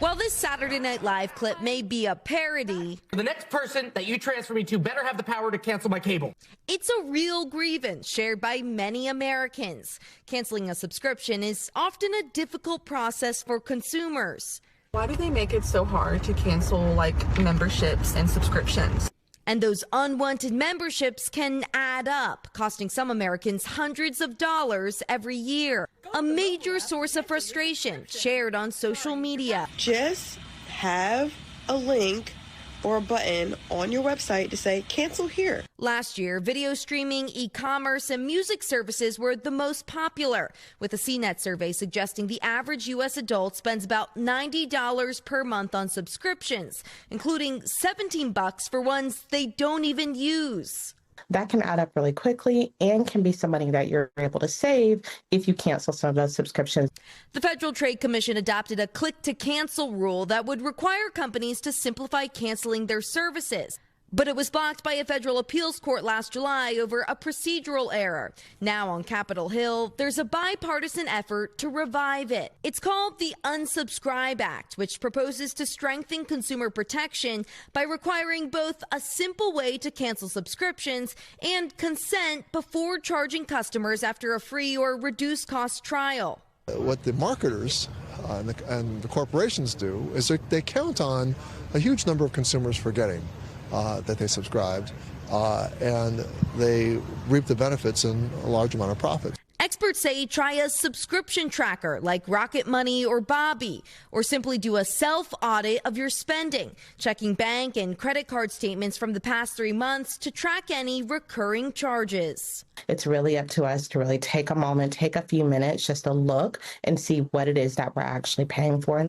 While this Saturday Night Live clip may be a parody, the next person that you transfer me to better have the power to cancel my cable. It's a real grievance shared by many Americans. Canceling a subscription is often a difficult process for consumers. Why do they make it so hard to cancel, memberships and subscriptions? And those unwanted memberships can add up, costing some Americans hundreds of dollars every year. A major source of frustration shared on social media. Just have a link or a button on your website to say cancel here. Last year, video streaming, e-commerce, and music services were the most popular, with a CNET survey suggesting the average U.S. adult spends about $90 per month on subscriptions, including $17 for ones they don't even use. That can add up really quickly and can be some money that you're able to save if you cancel some of those subscriptions. The Federal Trade Commission adopted a click-to-cancel rule that would require companies to simplify canceling their services. But it was blocked by a federal appeals court last July over a procedural error. Now on Capitol Hill, there's a bipartisan effort to revive it. It's called the Unsubscribe Act, which proposes to strengthen consumer protection by requiring both a simple way to cancel subscriptions and consent before charging customers after a free or reduced cost trial. What the marketers and the corporations do is they count on a huge number of consumers forgetting that they subscribed, and they reap the benefits in a large amount of profit. Experts say try a subscription tracker like Rocket Money or Bobby, or simply do a self-audit of your spending, checking bank and credit card statements from the past 3 months to track any recurring charges. It's really up to us to really take a moment, take a few minutes just to look and see what it is that we're actually paying for.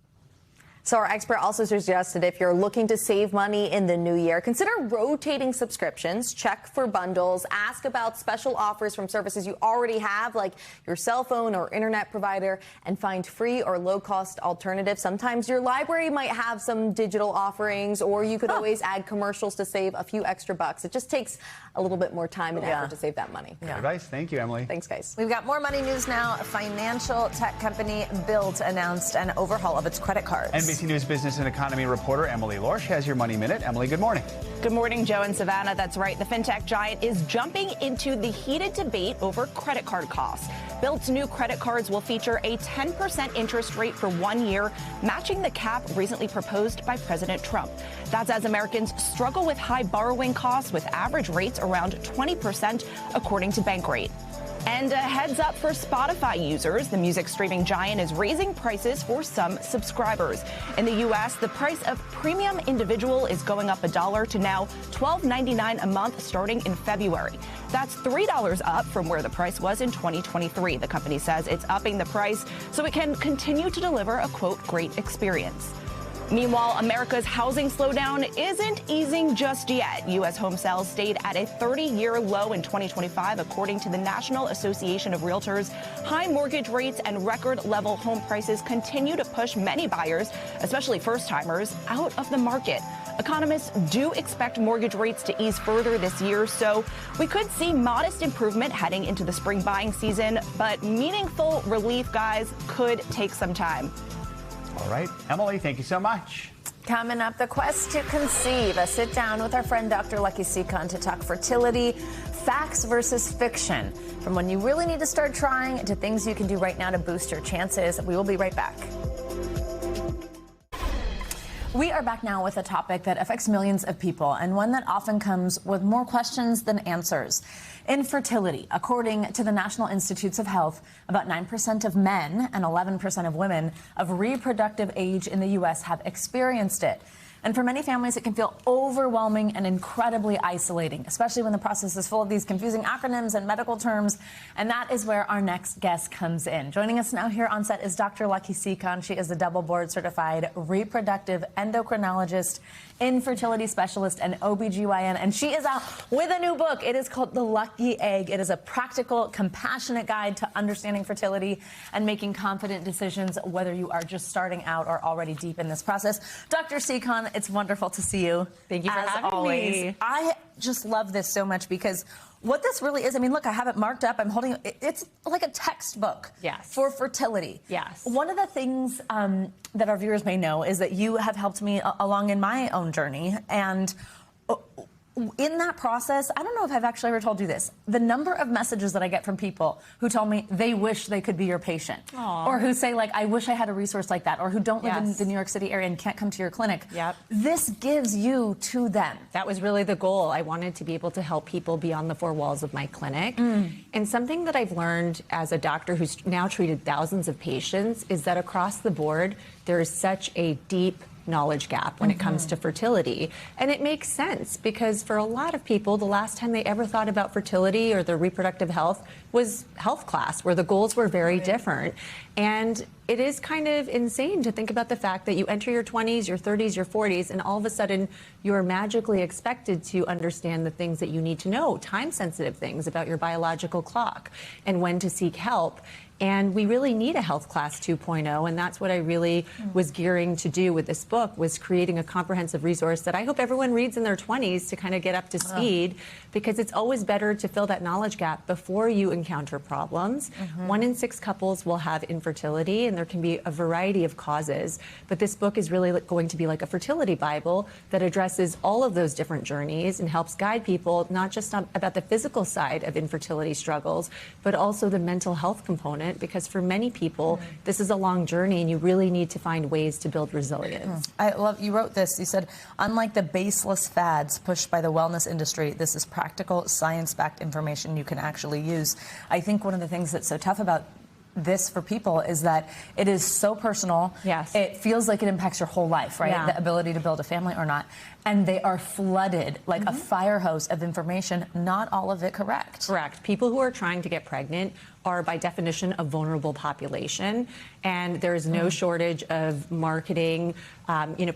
So our expert also suggested if you're looking to save money in the new year, consider rotating subscriptions, check for bundles, ask about special offers from services you already have, like your cell phone or internet provider, and find free or low-cost alternatives. Sometimes your library might have some digital offerings, or you could always add commercials to save a few extra bucks. It just takes a little bit more time and effort to save that money. Good advice. Thank you, Emily. Thanks, guys. We've got more money news now. Financial tech company Bilt announced an overhaul of its credit cards. NBC News business and economy reporter Emily Lorsch has your Money Minute. Emily, good morning. Good morning, Joe and Savannah. That's right. The fintech giant is jumping into the heated debate over credit card costs. Bilt's new credit cards will feature a 10% interest rate for 1 year, matching the cap recently proposed by President Trump. That's as Americans struggle with high borrowing costs, with average rates around 20%, according to Bankrate. And a heads up for Spotify users. The music streaming giant is raising prices for some subscribers. In the U.S., the price of premium individual is going up $1 to now $12.99 a month starting in February. That's $3 up from where the price was in 2023. The company says it's upping the price so it can continue to deliver a, quote, great experience. Meanwhile, America's housing slowdown isn't easing just yet. U.S. home sales stayed at a 30-year low in 2025, according to the National Association of Realtors. High mortgage rates and record-level home prices continue to push many buyers, especially first-timers, out of the market. Economists do expect mortgage rates to ease further this year, so we could see modest improvement heading into the spring buying season, but meaningful relief, guys, could take some time. All right, Emily, thank you so much. Coming up, the quest to conceive. A sit down with our friend Dr. Lucky Seacon to talk fertility, facts versus fiction. From when you really need to start trying to things you can do right now to boost your chances. We will be right back. We are back now with a topic that affects millions of people and one that often comes with more questions than answers. Infertility. According to the National Institutes of Health, about 9% of men and 11% of women of reproductive age in the U.S. have experienced it. And for many families, it can feel overwhelming and incredibly isolating, especially when the process is full of these confusing acronyms and medical terms. And that is where our next guest comes in. Joining us now here on set is Dr. Lucky Seacon. She is a double board certified reproductive endocrinologist, infertility specialist, and OBGYN. And she is out with a new book. It is called The Lucky Egg. It is a practical, compassionate guide to understanding fertility and making confident decisions, whether you are just starting out or already deep in this process. Dr. Seacon, it's wonderful to see you. Thank you for having me. I just love this so much because what this really is, I mean, look, I have it marked up. I'm holding it. It's like a textbook for fertility. Yes. One of the things that our viewers may know is that you have helped me along in my own journey. And in that process, I don't know if I've actually ever told you this, the number of messages that I get from people who tell me they wish they could be your patient. Aww. Or who say, like, I wish I had a resource like that, or who don't live in the New York City area and can't come to your clinic. Yep. This gives you to them. That was really the goal. I wanted to be able to help people beyond the four walls of my clinic. And something that I've learned as a doctor who's now treated thousands of patients is that across the board, there is such a deep knowledge gap when it comes to fertility. And it makes sense because for a lot of people, the last time they ever thought about fertility or their reproductive health was health class, where the goals were very different. And it is kind of insane to think about the fact that you enter your 20s, your 30s, your 40s, and all of a sudden you're magically expected to understand the things that you need to know, time-sensitive things about your biological clock and when to seek help. And we really need a health class 2.0, and that's what I really was gearing to do with this book, was creating a comprehensive resource that I hope everyone reads in their 20s to kind of get up to speed, because it's always better to fill that knowledge gap before you encounter problems. 1 in 6 couples will have infertility, and there can be a variety of causes. But this book is really going to be like a fertility Bible that addresses all of those different journeys and helps guide people not just about the physical side of infertility struggles, but also the mental health component. Because for many people, this is a long journey and you really need to find ways to build resilience. I love, you wrote this, you said, unlike the baseless fads pushed by the wellness industry, this is practical, science-backed information you can actually use. I think one of the things that's so tough about this for people is that it is so personal. Yes. It feels like it impacts your whole life, right? Yeah. The ability to build a family or not. And they are flooded like a fire hose of information, not all of it correct. Correct. People who are trying to get pregnant are by definition a vulnerable population, and there is no shortage of marketing,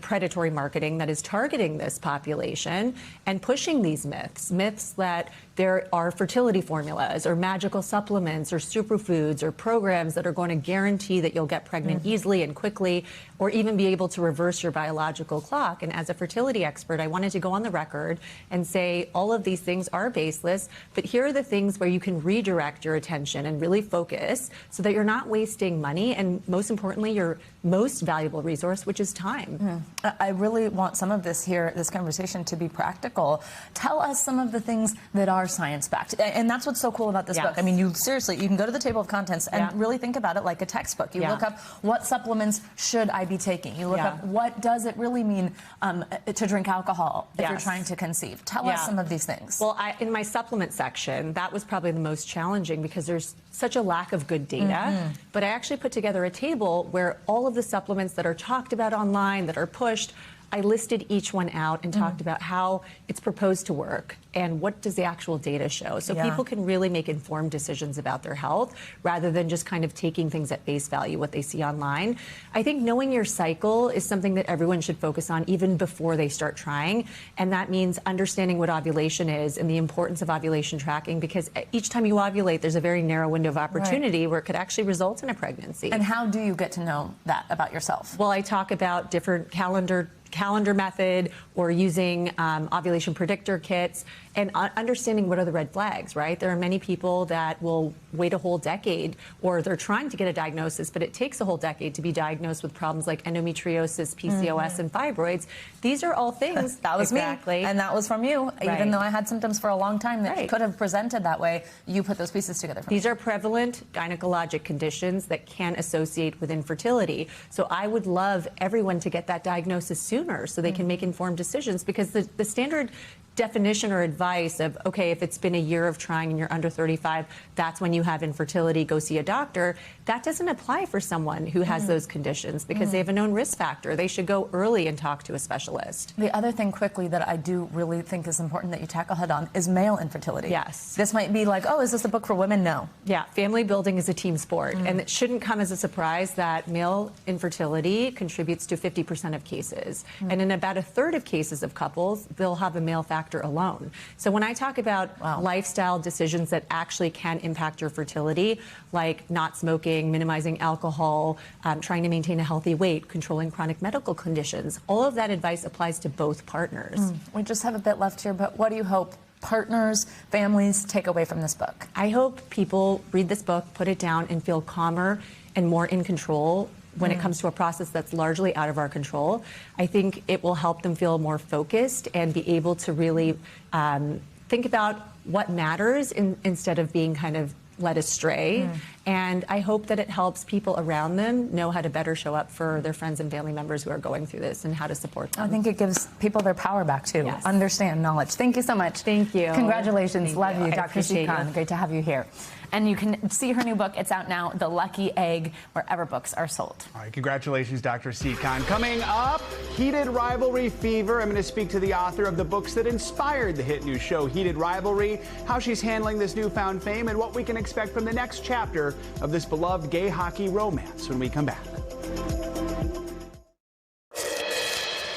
predatory marketing that is targeting this population and pushing these myths that there are fertility formulas or magical supplements or superfoods or programs that are going to guarantee that you'll get pregnant easily and quickly, or even be able to reverse your biological clock. And as a fertility expert, I wanted to go on the record and say all of these things are baseless, but here are the things where you can redirect your attention and really focus so that you're not wasting money and, most importantly, your most valuable resource, which is time. I really want some of this conversation to be practical. Tell us some of the things that are science-backed. And that's what's so cool about this book. I mean, you can go to the table of contents and really think about it like a textbook. You look up what supplements should I be taking. You look up what does it really mean to drink alcohol if you're trying to conceive. Tell us some of these things. Well, in my supplement section, that was probably the most challenging because there's such a lack of good data. But I actually put together a table where all of the supplements that are talked about online, that are pushed, I listed each one out and talked about how it's proposed to work and what does the actual data show. So people can really make informed decisions about their health rather than just kind of taking things at face value, what they see online. I think knowing your cycle is something that everyone should focus on even before they start trying. And that means understanding what ovulation is and the importance of ovulation tracking, because each time you ovulate, there's a very narrow window of opportunity where it could actually result in a pregnancy. And how do you get to know that about yourself? Well, I talk about different calendar method or using ovulation predictor kits and understanding what are the red flags, right? There are many people that will wait a whole decade or they're trying to get a diagnosis, but it takes a whole decade to be diagnosed with problems like endometriosis, PCOS, and fibroids. These are all things. That was me, and that was from you. Even though I had symptoms for a long time that could have presented that way, you put those pieces together for me. These are prevalent gynecologic conditions that can associate with infertility. So I would love everyone to get that diagnosis sooner so they can make informed decisions, because the standard definition or advice of, okay, if it's been a year of trying and you're under 35, that's when you have infertility, go see a doctor. That doesn't apply for someone who has those conditions because they have a known risk factor. They should go early and talk to a specialist. The other thing quickly that I do really think is important that you tackle head on is male infertility. Yes. This might be like, oh, is this a book for women? No. Yeah, family building is a team sport, and it shouldn't come as a surprise that male infertility contributes to 50% of cases. And in about a third of cases of couples, they'll have a male factor alone. So when I talk about lifestyle decisions that actually can impact your fertility, like not smoking, minimizing alcohol, trying to maintain a healthy weight, controlling chronic medical conditions, all of that advice applies to both partners. We just have a bit left here, but what do you hope partners, families take away from this book? I hope people read this book, put it down, and feel calmer and more in control when it comes to a process that's largely out of our control. I think it will help them feel more focused and be able to really think about what matters instead of being kind of led astray. And I hope that it helps people around them know how to better show up for their friends and family members who are going through this and how to support them. I think it gives people their power back too. Yes. Understand knowledge. Thank you so much. Thank you. Congratulations. Love you, Dr. appreciate Khan. you. Great to have you here. And you can see her new book. It's out now, The Lucky Egg, wherever books are sold. All right, congratulations, Dr. Khan. Coming up, heated rivalry fever. I'm going to speak to the author of the books that inspired the hit new show Heated Rivalry, how she's handling this newfound fame, and what we can expect from the next chapter of this beloved gay hockey romance when we come back.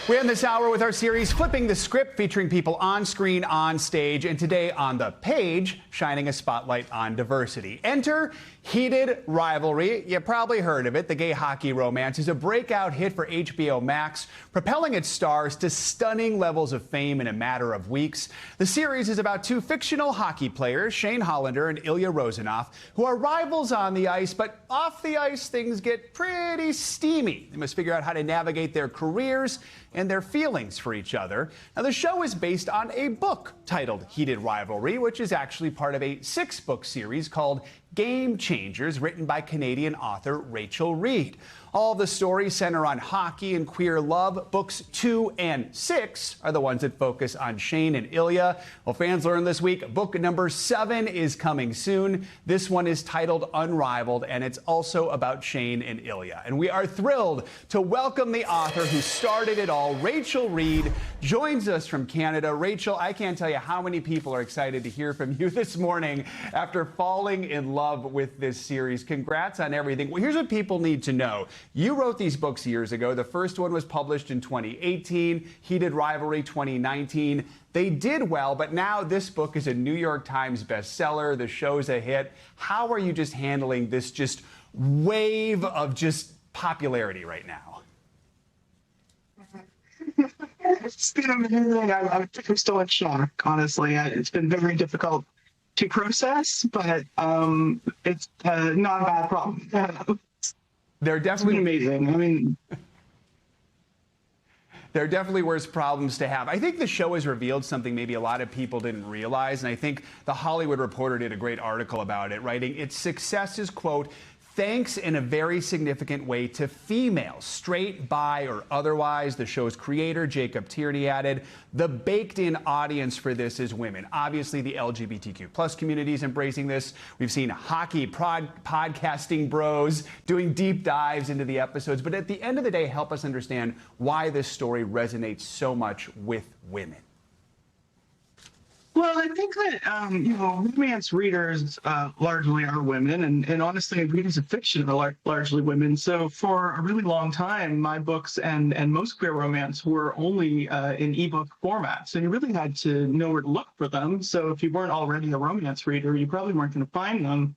We end this hour with our series Flipping the Script, featuring people on screen, on stage, and today on the page, shining a spotlight on diversity. Enter Heated Rivalry. You probably heard of it. The gay hockey romance is a breakout hit for HBO Max, propelling its stars to stunning levels of fame in a matter of weeks. The series is about two fictional hockey players, Shane Hollander and Ilya Rozanov, who are rivals on the ice, but off the ice things get pretty steamy. They must figure out how to navigate their careers and their feelings for each other. Now, the show is based on a book titled Heated Rivalry, which is actually part of a 6-book series called Game Changers, written by Canadian author Rachel Reed. All the stories center on hockey and queer love. Books 2 and 6 are the ones that focus on Shane and Ilya. Well, fans learned this week book number 7 is coming soon. This one is titled Unrivaled, and it's also about Shane and Ilya. And we are thrilled to welcome the author who started it all. Rachel Reed joins us from Canada. Rachel, I can't tell you how many people are excited to hear from you this morning after falling in love love with this series. Congrats on everything. Well, here's what people need to know. You wrote these books years ago. The first one was published in 2018, Heated Rivalry 2019. They did well, but now this book is a New York Times bestseller. The show's a hit. How are you just handling this just wave of just popularity right now? It's been amazing. I'm still in shock, honestly. It's been very difficult to process, but it's not a bad problem. They're definitely amazing. I mean, there are definitely worse problems to have. I think the show has revealed something maybe a lot of people didn't realize, and I think The Hollywood Reporter did a great article about it, writing, its success is, quote, thanks in a very significant way to females, straight, bi, or otherwise. The show's creator, Jacob Tierney, added, the baked-in audience for this is women. Obviously, the LGBTQ plus community is embracing this. We've seen hockey podcasting bros doing deep dives into the episodes. But at the end of the day, help us understand why this story resonates so much with women. well, I think that, romance readers largely are women, and honestly, readers of fiction are largely women. So for a really long time, my books and most queer romance were only in ebook format. So you really had to know where to look for them. So if you weren't already a romance reader, you probably weren't going to find them.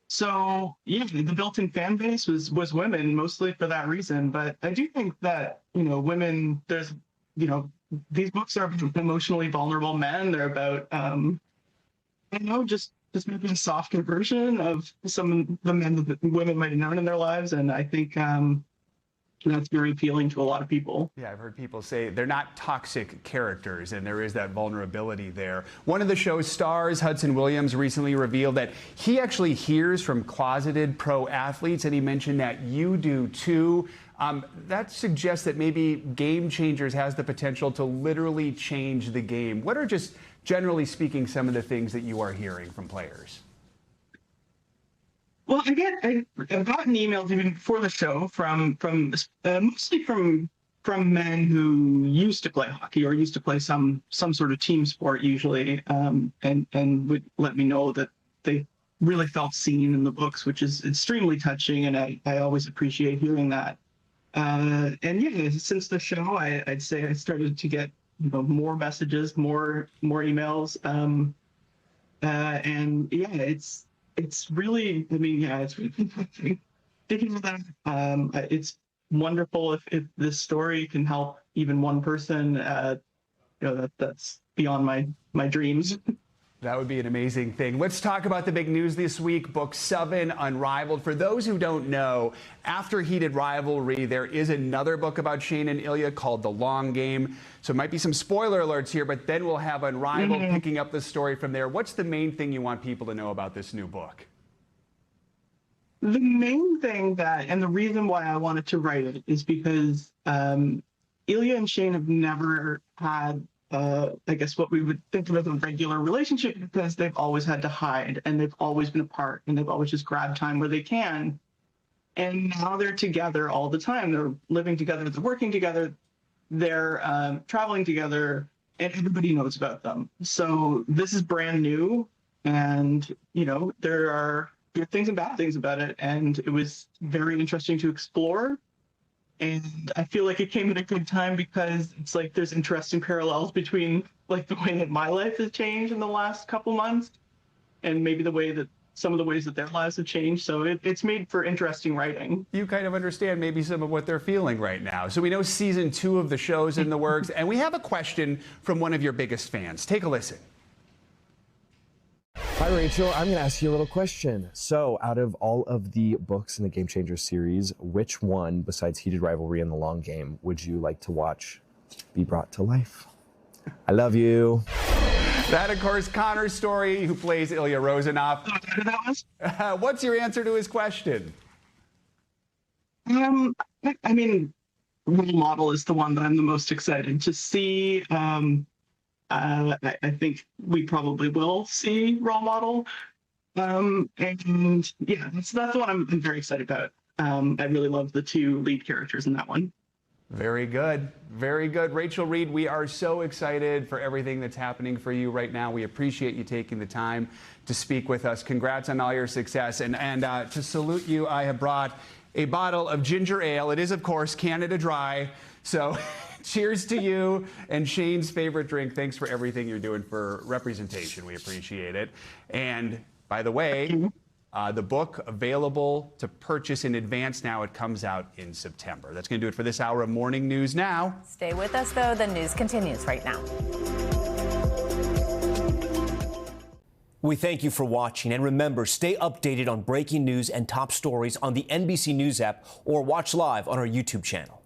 So yeah, the built-in fan base was women, mostly for that reason. But I do think that, women, there's, these books are about emotionally vulnerable men. They're about, just maybe a softer version of some of the men that women might have known in their lives. And I think that's very appealing to a lot of people. Yeah, I've heard people say they're not toxic characters, and there is that vulnerability there. One of the show's stars, Hudson Williams, recently revealed that he actually hears from closeted pro athletes, and he mentioned that you do too. That suggests that maybe Game Changers has the potential to literally change the game. What are, just generally speaking, some of the things that you are hearing from players? Well, I've gotten emails even before the show from mostly from men who used to play hockey or used to play some sort of team sport usually, and would let me know that they really felt seen in the books, which is extremely touching, and I always appreciate hearing that. And yeah, since the show, I'd say I started to get more messages, more emails, and yeah, it's really, it's really touching. Thinking of that, it's wonderful if this story can help even one person. That's beyond my dreams. That would be an amazing thing. Let's talk about the big news this week. Book 7, Unrivaled. For those who don't know, after Heated Rivalry, there is another book about Shane and Ilya called The Long Game. So it might be some spoiler alerts here, but then we'll have Unrivaled picking up the story from there. What's the main thing you want people to know about this new book? The main thing and the reason why I wanted to write it is because Ilya and Shane have never had I guess what we would think of as a regular relationship, because they've always had to hide, and they've always been apart, and they've always just grabbed time where they can. And now they're together all the time. They're living together, they're working together, they're traveling together, and everybody knows about them. So this is brand new, and there are good things and bad things about it, and it was very interesting to explore. And I feel like it came at a good time, because it's like there's interesting parallels between like the way that my life has changed in the last couple months, and maybe some of the ways that their lives have changed. So it's made for interesting writing. You kind of understand maybe some of what they're feeling right now. So we know season 2 of the show's in the works, and we have a question from one of your biggest fans. Take a listen. Hi, Rachel. I'm going to ask you a little question. So, out of all of the books in the Game Changers series, which one, besides Heated Rivalry and The Long Game, would you like to watch be brought to life? I love you. That, of course, Connor Story, who plays Ilya Rozanov. What's your answer to his question? Role Model is the one that I'm the most excited to see. I think we probably will see Role Model. And yeah, that's the one I'm very excited about. I really love the 2 lead characters in that one. Very good. Very good. Rachel Reed, we are so excited for everything that's happening for you right now. We appreciate you taking the time to speak with us. Congrats on all your success. And to salute you, I have brought a bottle of ginger ale. It is, of course, Canada Dry. So cheers to you and Shane's favorite drink. Thanks for everything you're doing for representation. We appreciate it. And by the way, the book available to purchase in advance now. It comes out in September. That's going to do it for this hour of Morning News Now. Stay with us, though. The news continues right now. We thank you for watching. And remember, stay updated on breaking news and top stories on the NBC News app or watch live on our YouTube channel.